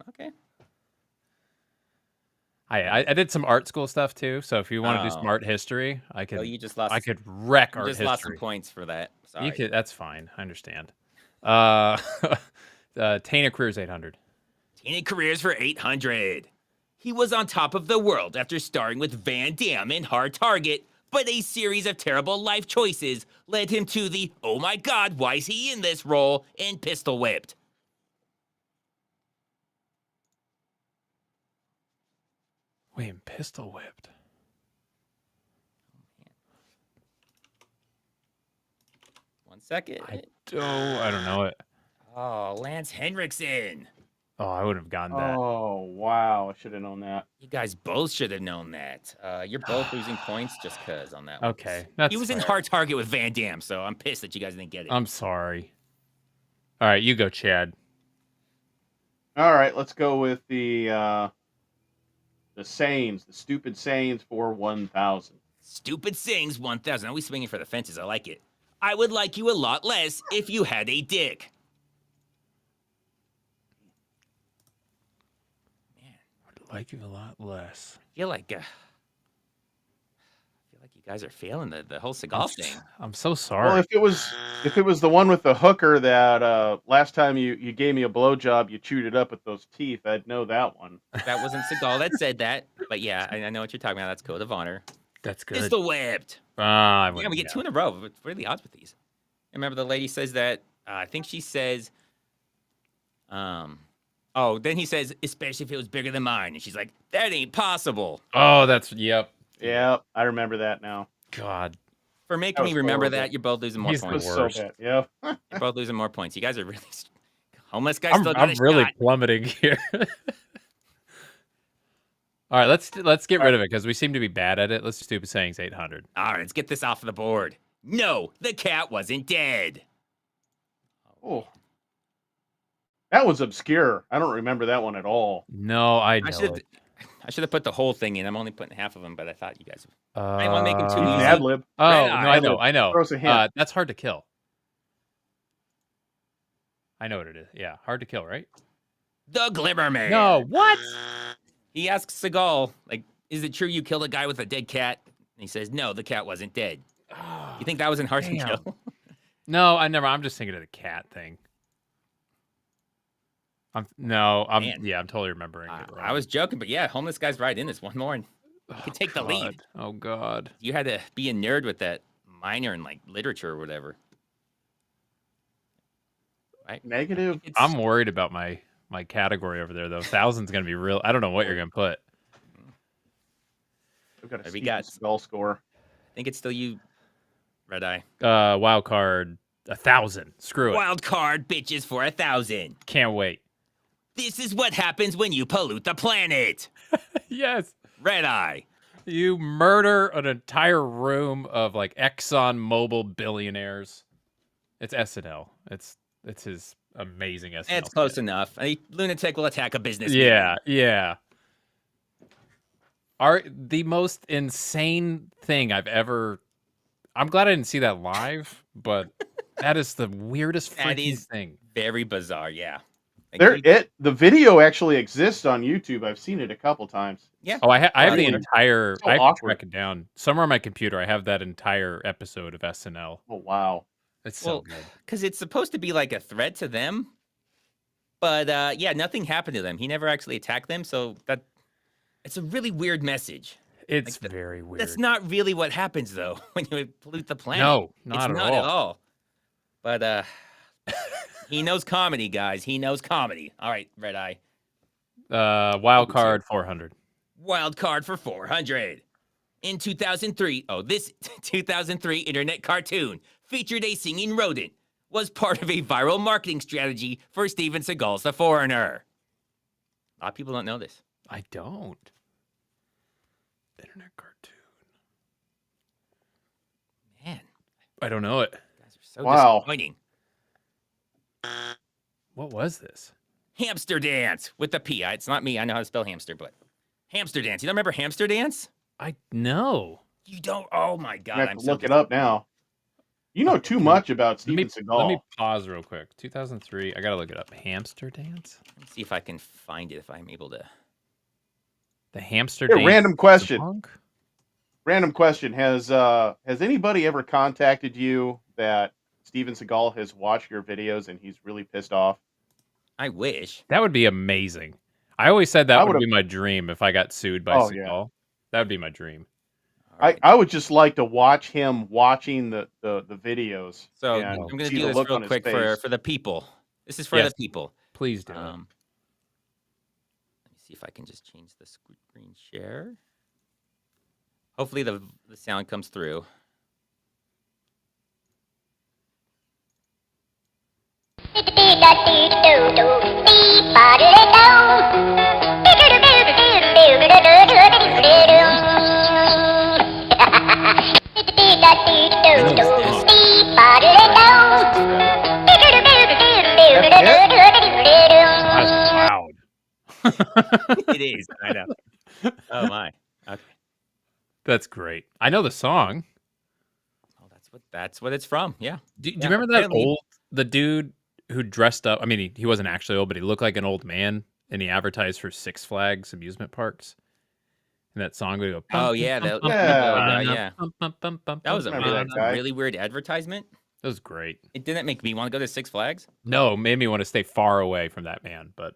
I did some art school stuff too. So if you want to do some art history, I could. you just lost. I could wreck art history. history. Lost some points for that. Sorry. You could. That's fine. I understand. Tainted Careers 800. Tainted Careers for 800. He was on top of the world after starring with Van Damme in Hard Target, but a series of terrible life choices led him to the "oh my God, why is he in this" role in Pistol Whipped. Wait, Pistol Whipped. One second. I don't know it. Oh, Lance Henriksen. Oh, I wouldn't have gotten that. Oh, wow. I should have known that. You guys both should have known that. You're both losing points just because on that one. Okay. He was in Hard Target with Van Damme, so I'm pissed that you guys didn't get it. I'm sorry. All right, you go, Chad. All right, let's go with the sayings, the stupid sayings for 1,000. Stupid sayings 1,000. Always swinging for the fences. I like it. I would like you a lot less if you had a dick. Like you a lot less. I feel like you guys are failing the whole Seagal thing. I'm so sorry. Well, if it was the one with the hooker that last time you gave me a blowjob, you chewed it up with those teeth, I'd know that one. That wasn't Seagal that said that, but yeah, I know what you're talking about. That's Code of Honor. That's good. Pistol Whipped. Yeah, we get 2 in a row. What are the odds with these? Remember the lady says that. I think she says. Oh, then he says, especially if it was bigger than mine. And she's like, that ain't possible. Oh, yep. Yep, I remember that now. God. For making me remember that, you're both losing more points. So bad. Yeah. You're both losing more points. You guys are really... Homeless guys still got I'm a really shot. plummeting here. All right, let's get rid of it because we seem to be bad at it. Let's do Stupid Sayings 800. All right, let's get this off the board. No, the cat wasn't dead. Oh. That was obscure. I don't remember that one at all. No, I know. I should have put the whole thing in. I'm only putting half of them, but I thought you guys. I didn't want to make them too easy. Ad-lib. Oh, no, I know. Throw us a hint. That's Hard to Kill. I know what it is. Yeah, Hard to Kill, right? The Glimmer Man. No, what? He asks Seagal, like, is it true you killed a guy with a dead cat? And he says, no, the cat wasn't dead. You think that was in Hard to Kill? No, I never. I'm just thinking of the cat thing. I'm totally remembering it wrong. I was joking, but yeah, homeless guy's right in this. One more, and you can take the lead. Oh God! You had to be a nerd with that minor in like literature or whatever. Right? Negative. I'm worried about my category over there though. 1,000's gonna be real. I don't know what you're gonna put. We've got a Skull score. I think it's still you, Redeye. Wild card 1,000. Screw it. Wild card bitches for 1,000. Can't wait. This is what happens when you pollute the planet. Yes. Redeye. You murder an entire room of like Exxon Mobil billionaires. It's SNL. It's his amazing SNL. It's close enough. A lunatic will attack a business. Yeah, yeah. The most insane thing I've ever. I'm glad I didn't see that live, but that is the weirdest freaking thing. Very bizarre. Yeah. The video actually exists on YouTube. I've seen it a couple times. Yeah. Oh, I have the entire. So I have to awkward. track it down somewhere on my computer. I have that entire episode of SNL. Oh wow, it's so good. Because it's supposed to be like a threat to them, but yeah, nothing happened to them. He never actually attacked them, so it's a really weird message. It's very weird. That's not really what happens though when you pollute the planet. No, not at all. But he knows comedy, guys. He knows comedy. All right, Redeye. Wild card 400. Wild card for 400. In 2003, this 2003 internet cartoon featured a singing rodent. Was part of a viral marketing strategy for Steven Seagal's The Foreigner. A lot of people don't know this. I don't. Internet cartoon. Man, I don't know it. You guys are so disappointing. What was this? Hamster Dance with the P. It's not me. I know how to spell hamster, but Hamster Dance. You don't remember Hamster Dance? I know. You don't? Oh my God. I have to look it up now. You know too much about Steven Seagal. Let me pause real quick. 2003. I gotta look it up. Hamster Dance. Let's see if I can find it. If I'm able to. The Hamster Dance. Random question. Random question. Has anybody ever contacted you that Steven Seagal has watched your videos and he's really pissed off? I wish. That would be amazing. I always said that would be my dream if I got sued by Seagal. Yeah. That would be my dream. Right. I would just like to watch him watching the videos. So I'm going to do this real quick for the people. This is for the people. Please do. Let me see if I can just change the screen share. Hopefully the sound comes through. That's loud. It is. I know. Oh my. Okay. That's great. I know the song. Oh, that's what it's from. Yeah. Do you remember that the dude who dressed up? I mean, he wasn't actually old, but he looked like an old man, and he advertised for Six Flags amusement parks. And that song would go. Oh yeah, that was a really weird advertisement. That was great. It didn't make me want to go to Six Flags. No, it made me want to stay far away from that man. But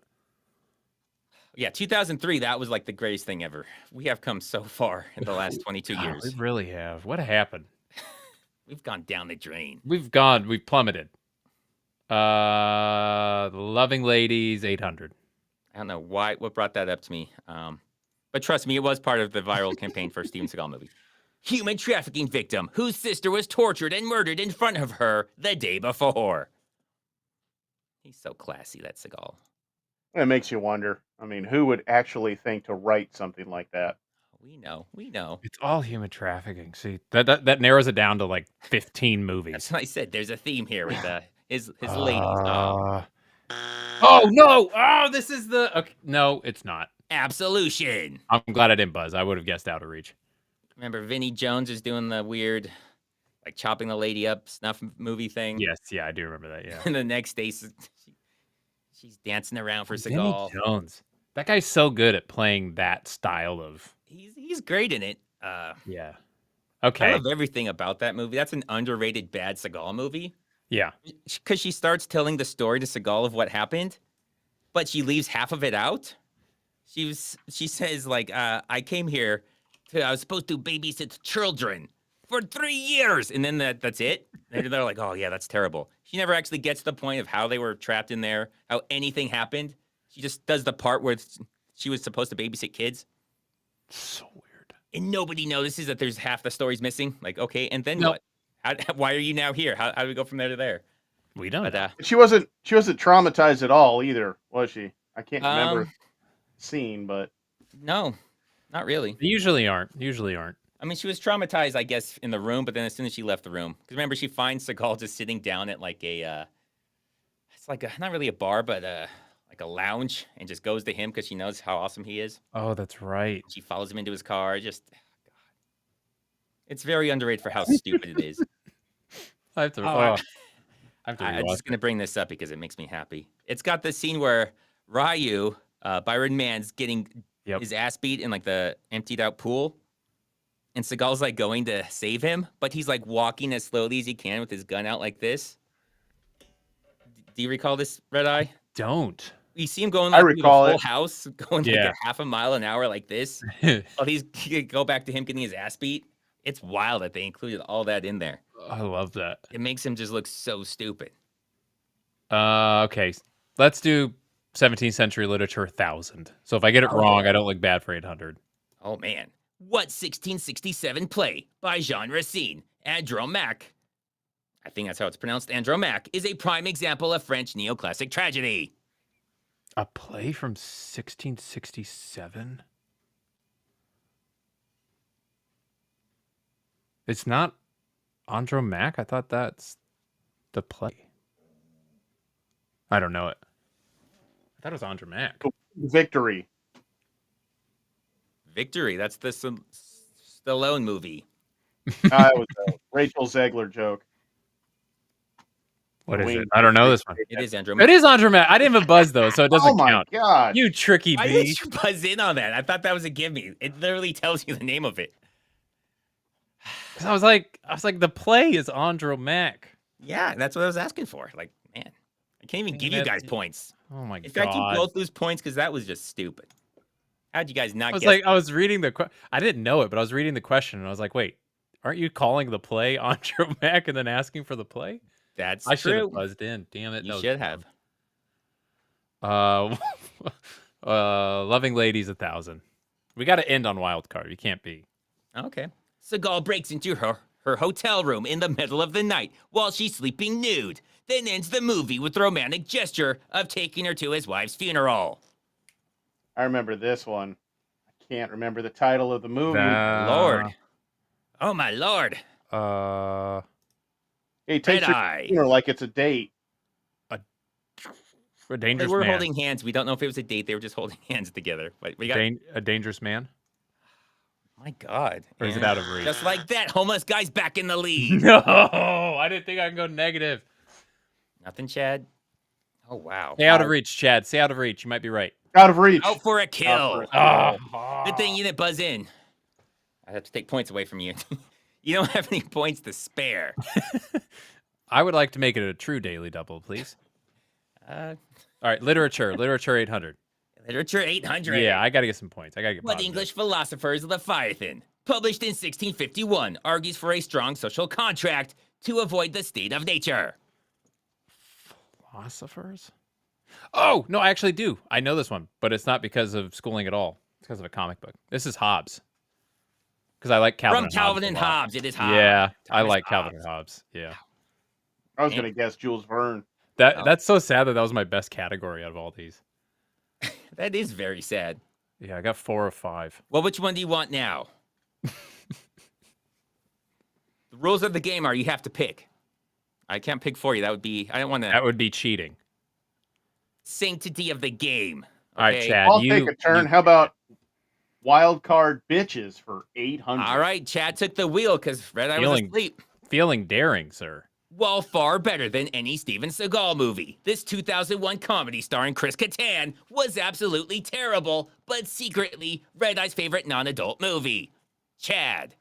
yeah, 2003. That was like the greatest thing ever. We have come so far in the last 22 years. We really have. What happened? We've gone down the drain. We've plummeted. Loving Ladies 800. I don't know what brought that up to me. But trust me, it was part of the viral campaign for a Steven Seagal movie. Human trafficking victim whose sister was tortured and murdered in front of her the day before. He's so classy, that Seagal. It makes you wonder. I mean, who would actually think to write something like that? We know. It's all human trafficking. See, that narrows it down to like 15 movies. That's what I said. There's a theme here with his ladies. Oh no! Oh, this is the. Okay. No, it's not. Absolution. I'm glad I didn't buzz. I would have guessed Out of Reach. Remember, Vinnie Jones is doing the weird, like chopping the lady up snuff movie thing. Yes, yeah, I do remember that. Yeah. And the next day, she's dancing around for Seagal. Vinnie Jones. That guy's so good at playing that style of. He's great in it. Yeah. Okay. I love everything about that movie. That's an underrated bad Seagal movie. Yeah. Because she starts telling the story to Seagal of what happened, but she leaves half of it out. She says, like, I came here I was supposed to babysit children for 3 years. And then that's it. And they're like, oh, yeah, that's terrible. She never actually gets to the point of how they were trapped in there, how anything happened. She just does the part where she was supposed to babysit kids. So weird. And nobody notices that there's half the story's missing. Like, okay, and then what? Why are you now here? How do we go from there to there? We don't. She wasn't traumatized at all either, was she? I can't remember the scene, but no, not really. They usually aren't. I mean, she was traumatized, I guess, in the room, but then as soon as she left the room, because remember, she finds Seagal just sitting down at like it's like not really a bar, but like a lounge, and just goes to him because she knows how awesome he is. Oh, that's right. She follows him into his car. God. It's very underrated for how stupid it is. I'm just going to bring this up because it makes me happy. It's got the scene where Ryu, Byron Mann's getting his ass beat in like the emptied out pool. And Seagal's like going to save him, but he's like walking as slowly as he can with his gun out like this. Do you recall this, Redeye? Don't. You see him going like through the whole house, going like a half a mile an hour like this. While he's go back to him getting his ass beat. It's wild that they included all that in there. I love that. It makes him just look so stupid. Okay. Let's do 17th century literature 1000. So if I get it wrong, I don't look bad for 800. Oh, man. What 1667 play by Jean Racine, Andromaque, I think that's how it's pronounced, Andromaque, is a prime example of French neoclassic tragedy. A play from 1667? It's not Andromaque? I thought that's the play. I don't know it. I thought it was Andre Mack. Victory. Victory. That's the Stallone movie. It was a Rachel Zegler joke. What is it? I don't know this one. It is Andrew Mack. It is Andre Mack. I didn't even buzz though, so it doesn't count. Oh my god! You tricky Why bee. did you buzz in on that? I thought that was a gimme. It literally tells you the name of it. I was like, the play is Andre Mack. Yeah, that's what I was asking for. Like, man, I can't even give you guys points. Oh my god! In fact, you both lose points because that was just stupid. How'd you guys not? I was reading the. I didn't know it, but I was reading the question and I was like, wait, aren't you calling the play Andre Mack and then asking for the play? That's I should true. have buzzed in. Damn it! You should have. Loving Ladies 1000. We got to end on wild card. You can't be. Okay. Seagal breaks into her hotel room in the middle of the night while she's sleeping nude, then ends the movie with the romantic gesture of taking her to his wife's funeral. I remember this one. I can't remember the title of the movie. Lord. Oh, my Lord. Hey, take your funeral like it's a date. A dangerous They were man. holding hands. We don't know if it was a date. They were just holding hands together. But we got a dangerous man? My God. Or is it out of reach? Just like that, homeless guy's back in the lead. No, I didn't think I can go negative. Nothing, Chad. Oh, wow. Stay out of reach, Chad. Stay out of reach. You might be right. Out of reach. Out for a kill. Good thing you didn't buzz in. I have to take points away from you. You don't have any points to spare. I would like to make it a true daily double, please. All right, literature 800. Literature 800. Yeah, I got to get some points. I got to get What positive. English philosopher's Leviathan, published in 1651, argues for a strong social contract to avoid the state of nature. Philosophers? Oh, no, I actually do. I know this one, but it's not because of schooling at all. It's because of a comic book. This is Hobbes. Because I like Calvin and Hobbes. From Calvin and Hobbes, it is Hobbes. Yeah, I Thomas like Hobbes. Calvin and Hobbes. Yeah. I was going to guess Jules Verne. That's so sad that was my best category out of all these. That is very sad. Yeah, I got 4 of 5. Well, which one do you want now? The rules of the game are you have to pick. I can't pick for you. That would be, I don't want to. That would be cheating. Sanctity of the game. All right, Chad. I'll take a turn. How about wild card bitches for 800? All right, Chad took the wheel because Redeye was asleep. Feeling daring, sir. Well, far better than any Steven Seagal movie. This 2001 comedy starring Chris Kattan was absolutely terrible, but secretly Redeye's favorite non-adult movie. Chad.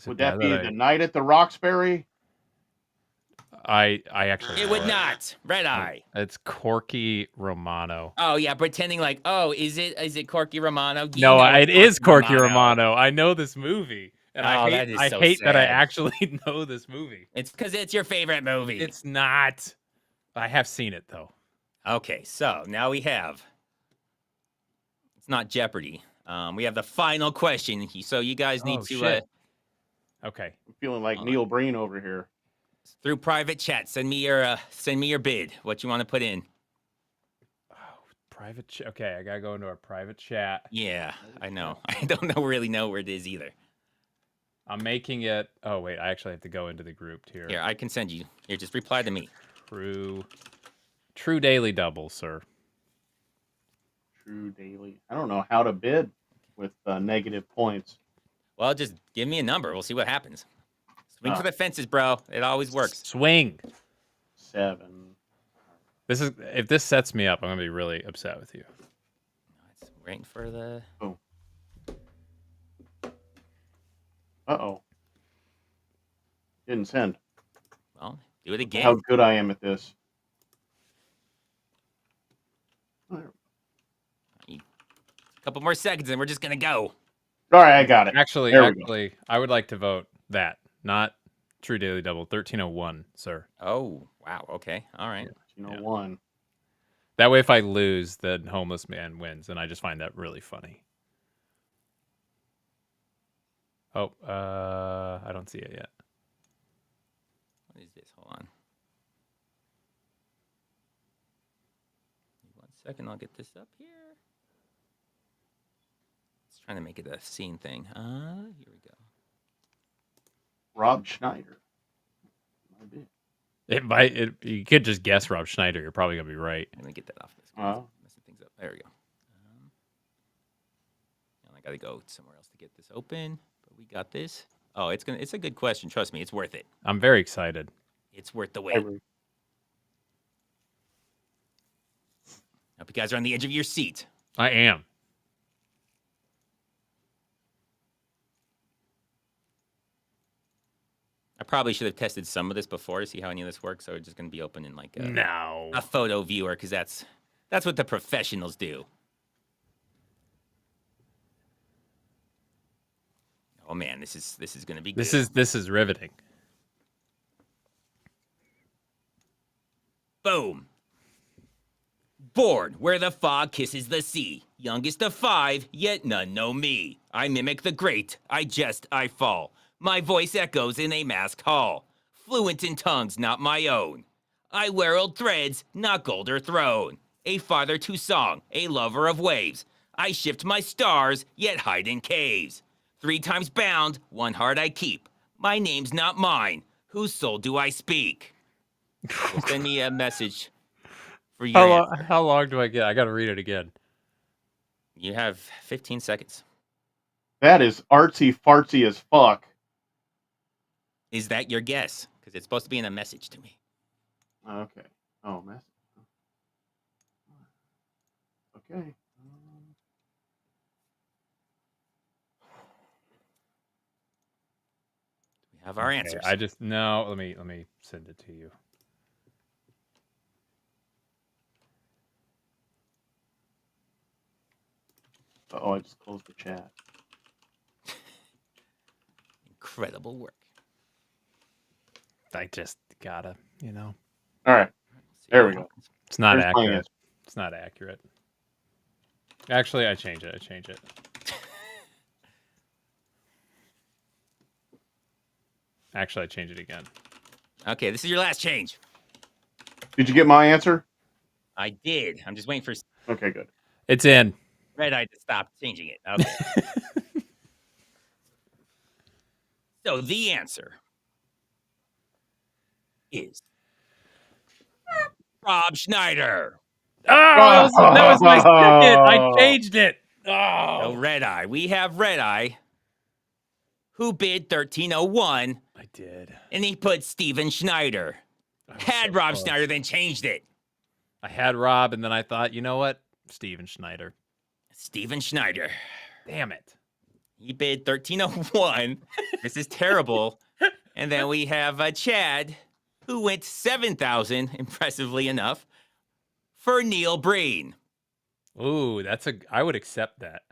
Would that be The Night at the Roxbury? I actually. It would not. Redeye. It's Corky Romano. Oh yeah, pretending like, oh, is it Corky Romano? No, it is Corky Romano. I know this movie. And I hate that I actually know this movie. It's because it's your favorite movie. It's not. I have seen it, though. Okay, so now we have... It's not Jeopardy. We have the final question. So you guys need to... Okay. I'm feeling like Neil Breen over here. Through private chat, send me your bid. What you want to put in. Private chat. Okay, I got to go into our private chat. Yeah, I know. I don't really know where it is either. I'm making it. Oh, wait. I actually have to go into the group here. Here, I can send you. Here, just reply to me. True daily double, sir. True daily. I don't know how to bid with negative points. Well, just give me a number. We'll see what happens. Swing for the fences, bro. It always works. Swing. 7. If this sets me up, I'm gonna be really upset with you. It's waiting for the. Oh. Uh-oh. Didn't send. Well, do it again. How good I am at this. A couple more seconds and we're just going to go. All right, I got it. Actually, I would like to vote that, not True Daily Double. 1301, sir. Oh, wow. Okay. All right. 1301. That way, if I lose, the homeless man wins, and I just find that really funny. Oh, I don't see it yet. What is this? Hold on. 1 second, I'll get this up here. It's trying to make it a scene thing. Here we go. Rob Schneider. You could just guess Rob Schneider. You're probably gonna be right. Let me get that off this. there we go. I got to go somewhere else to get this open, but we got this. Oh, it's a good question. Trust me, it's worth it. I'm very excited. It's worth the wait. Hope you guys are on the edge of your seat. I am. I probably should have tested some of this before to see how any of this works. So we're just going to be open in like a photo viewer because that's what the professionals do. Oh man, this is going to be good. This is riveting. Boom. Born where the fog kisses the sea. Youngest of 5, yet none know me. I mimic the great, I fall. My voice echoes in a masked hall. Fluent in tongues not my own. I wear old threads, not gold or throne. A father to song, a lover of waves. I shift my stars, yet hide in caves. 3 times bound, 1 heart I keep. My name's not mine. Whose soul do I speak? Send me a message for your How long do I get? I got to read it again. You have 15 seconds. That is artsy fartsy as fuck. Is that your guess? Because it's supposed to be in a message to me. Okay. Oh, message. Okay. We have our answers. I just let me send it to you. Oh, I just closed the chat. Incredible work. I just gotta, All right. There we go. It's not accurate. It's not accurate. Actually, I change it. Actually, I change it again. Okay, this is your last change. Did you get my answer? I did. I'm just waiting for... Okay, good. It's in. Redeye to stop changing it. Okay. So the answer is Rob Schneider. Oh, that was my second. I changed it. Oh. So Redeye. We have Redeye, who bid 1301. I did. And he put Steven Schneider. Had so Rob close. Schneider, then changed it. I had Rob, and then I thought, you know what? Steven Schneider. Steven Schneider. Damn it. He bid 1301. This is terrible. And then we have Chad, who went 7,000, impressively enough, for Neil Breen. Ooh, I would accept that.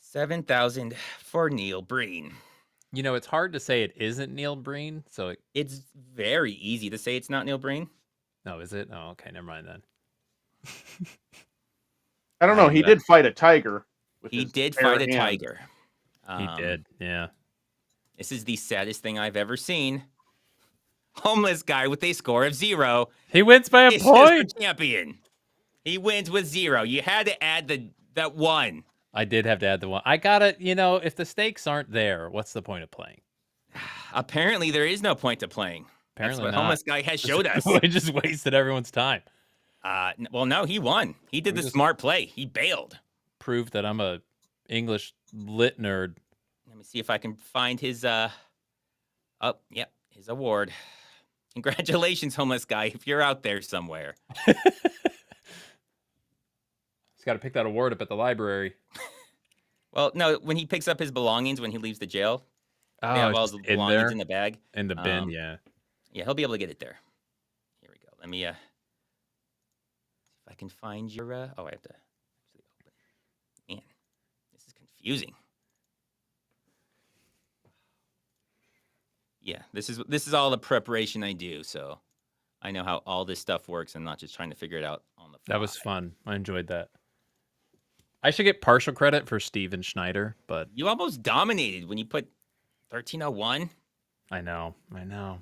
7,000 for Neil Breen. You know, it's hard to say it isn't Neil Breen, so it's very easy to say it's not Neil Breen. No, is it? Oh, okay, never mind then. I don't know. He did fight a tiger. He did fight a tiger. He did, yeah. This is the saddest thing I've ever seen. Homeless guy with a score of 0. He wins by a point. Champion. He wins with 0. You had to add that 1. I did have to add the 1. I gotta, if the stakes aren't there, what's the point of playing? Apparently, there is no point to playing. Apparently, that's what Homeless guy has showed us. We just wasted everyone's time. Well, no, he won. He did the smart play. He bailed. Proved that I'm a English lit nerd. Let me see if I can find his his award. Congratulations, Homeless guy, if you're out there somewhere. He's got to pick that award up at the library. Well, no, when he picks up his belongings when he leaves the jail, they have all his belongings in the bag. In the bin, yeah. Yeah, he'll be able to get it there. Here we go. Let me see if I can find your I have to actually open it. Man, this is confusing. Yeah, this is all the preparation I do, so I know how all this stuff works. I'm not just trying to figure it out on the fly. That was fun. I enjoyed that. I should get partial credit for Steven Schneider, but you almost dominated when you put 1301. I know.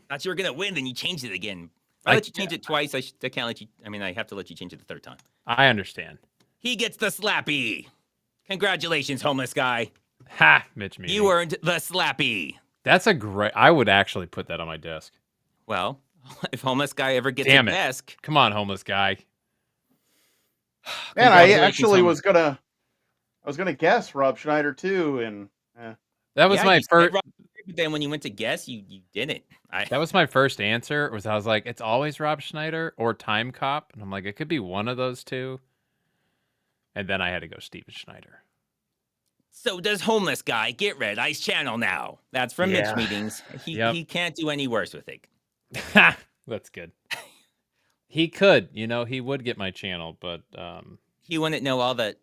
Thought you were gonna win, then you changed it again. I let you change it twice. I can't let you. I mean, I have to let you change it the 3rd time. I understand. He gets the slappy. Congratulations, Homeless guy. Ha, Mitch Meany. You earned the slappy. That's a great... I would actually put that on my desk. Well, if Homeless guy ever gets a desk... Come on, Homeless guy. Man, I actually was gonna guess Rob Schneider too, and that was my first. But then when you went to guess, you didn't. That was my first answer. I was like, it's always Rob Schneider or Time Cop, and I'm like, it could be one of those two. And then I had to go Steven Schneider. So does homeless guy get Redeye's channel now? That's from Mitch Meetings. He can't do any worse with it. That's good. He could, he would get my channel, but he wouldn't know all the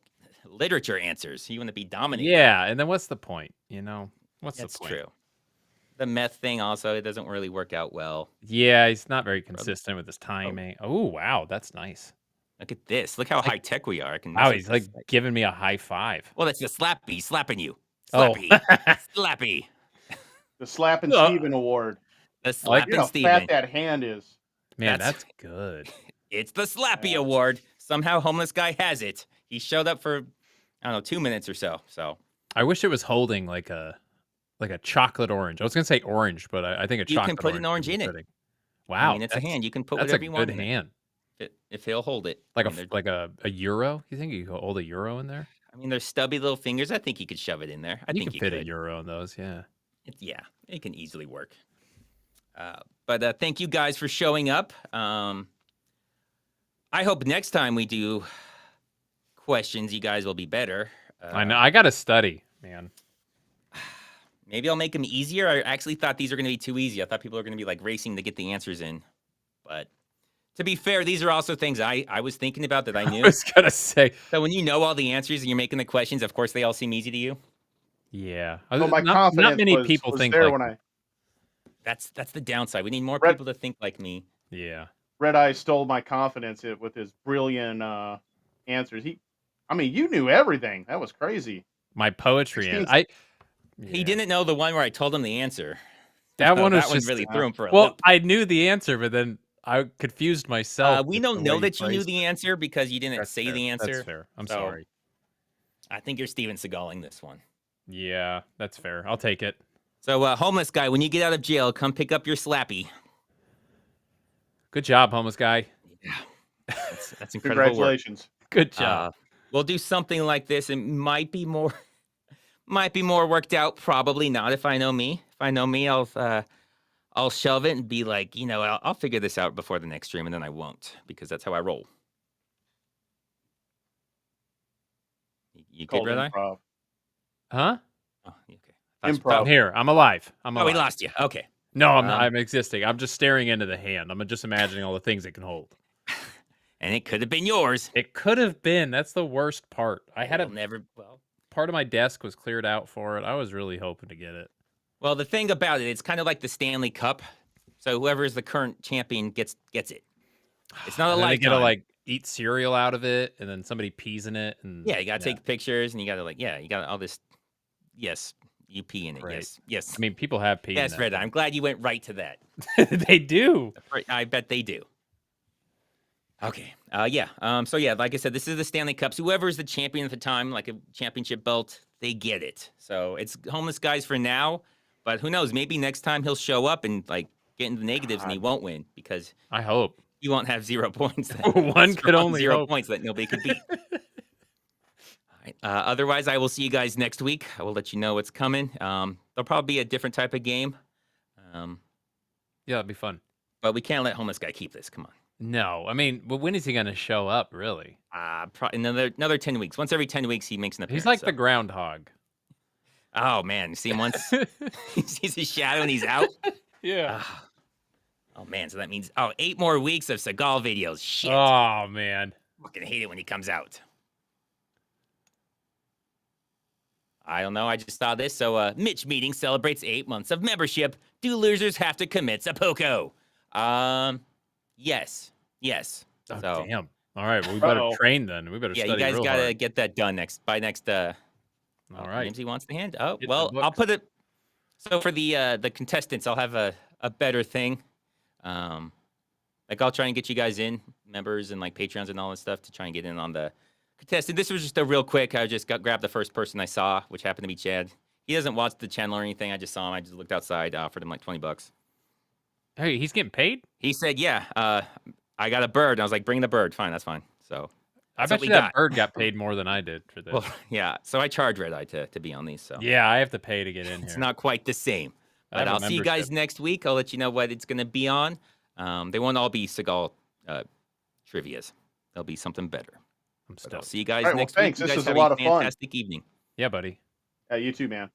literature answers. He wouldn't be dominating. Yeah, and then what's the point? What's That's the point? true. The meth thing also, it doesn't really work out well. Yeah, he's not very consistent with his timing. Oh, wow, that's nice. Look at this. Look how high tech we are. Wow, he's like giving me a high five. Well, that's the slappy slapping you. Slappy. Slappy. The Slapping Steven Award. The Slapping Steven. How fat that hand is. Man, that's good. It's the Slappy Award. Somehow homeless guy has it. He showed up for, 2 minutes or so. So I wish it was holding like a chocolate orange. I was gonna say orange, but I think a chocolate. You can put an orange in it. Wow, I mean, it's a hand. You can put whatever you want. That's a good hand. If he'll hold it, like a euro. You think you could hold a euro in there? I mean, there's stubby little fingers. I think you could shove it in there. I think you could fit a euro in those. Yeah. It can easily work. But thank you guys for showing up. I hope next time we do questions, you guys will be better. I know. I got to study, man. Maybe I'll make them easier. I actually thought these were going to be too easy. I thought people were going to be like racing to get the answers in. But to be fair, these are also things I was thinking about that I knew. I was going to say. So when you know all the answers and you're making the questions, of course, they all seem easy to you. Yeah. Well, my confidence not many people was think there like when That's the downside. We need more people to think like me. Yeah. Redeye stole my confidence with his brilliant answers. You knew everything. That was crazy. My poetry. He didn't know the one where I told him the answer. That one was that just one really threw him for a Well, loop. I knew the answer, but then I confused myself. We don't know that you knew the answer because you didn't say the answer. That's fair. I'm sorry. I think you're Steven Seagaling this one. Yeah, that's fair. I'll take it. So, homeless guy, when you get out of jail, come pick up your Slappy. Good job, homeless guy. Yeah, that's incredible. Congratulations. Work. Good job. We'll do something like this. It might be more worked out. Probably not. If I know me, I'll shove it and be like, I'll figure this out before the next stream, and then I won't because that's how I roll. You good, Redeye? Huh? Oh, okay. Improv. Here, I'm alive. Oh, we lost you. Okay. No, I'm existing. I'm just staring into the hand. I'm just imagining all the things it can hold. And it could have been yours. It could have been. That's the worst part. I had part of my desk was cleared out for it. I was really hoping to get it. Well, the thing about it, it's kind of like the Stanley Cup. So whoever is the current champion gets it. It's not a lifetime. They get to like eat cereal out of it, and then somebody pees in it. And yeah, you got to take pictures, and you got to you got all this. Yes, you pee in it. Right. Yes. I mean, people have pee. Yes, in Redeye. I'm glad you went right to that. They do. I bet they do. Okay. So yeah, like I said, this is the Stanley Cups. Whoever is the champion at the time, like a championship belt, they get it. So it's homeless guys for now, but who knows? Maybe next time he'll show up and like get into the negatives and he won't win because I hope you won't have 0 points. One could only 0 hope. points that nobody could beat. All right. Otherwise, I will see you guys next week. I will let you know what's coming. There'll probably be a different type of game. Yeah, it'd be fun. But we can't let homeless guy keep this. Come on. No, I mean, but when is he going to show up? Really? Another 10 weeks. Once every 10 weeks, he makes an appearance. He's like the groundhog. Oh man, you see him once. He sees his shadow and he's out. Yeah. Oh man, so that means 8 more weeks of Seagal videos. Shit. Oh man, fucking hate it when he comes out. I don't know. I just saw this. So, Mitch Meeting celebrates 8 months of membership. Do losers have to commit seppuku? Yes. Oh, so, damn. All right. Well, we better train then. We better. Yeah, study you guys real gotta hard. get that done by next. All right. Ramsey wants the hand. Oh, Get well, the I'll book. put it. So for the contestants, I'll have a better thing. Like I'll try and get you guys in, members and like Patreons and all this stuff to try and get in on the contestant. This was just a real quick. I just grabbed the first person I saw, which happened to be Chad. He doesn't watch the channel or anything. I just saw him. I just looked outside, offered him like $20. Hey, he's getting paid? He said, yeah, I got a bird. And I was like, bring the bird. Fine, that's fine. So I bet you that bird got paid more than I did for this. Well, yeah. So I charge Redeye to be on these. So yeah, I have to pay to get in here. It's not quite the same. But I'll see you guys next week. I'll let you know what it's going to be on. They won't all be Seagal trivias. There'll be something better. I'll see you guys next week. Thanks. This was a lot of fun. Fantastic evening. Yeah, buddy. You too, man.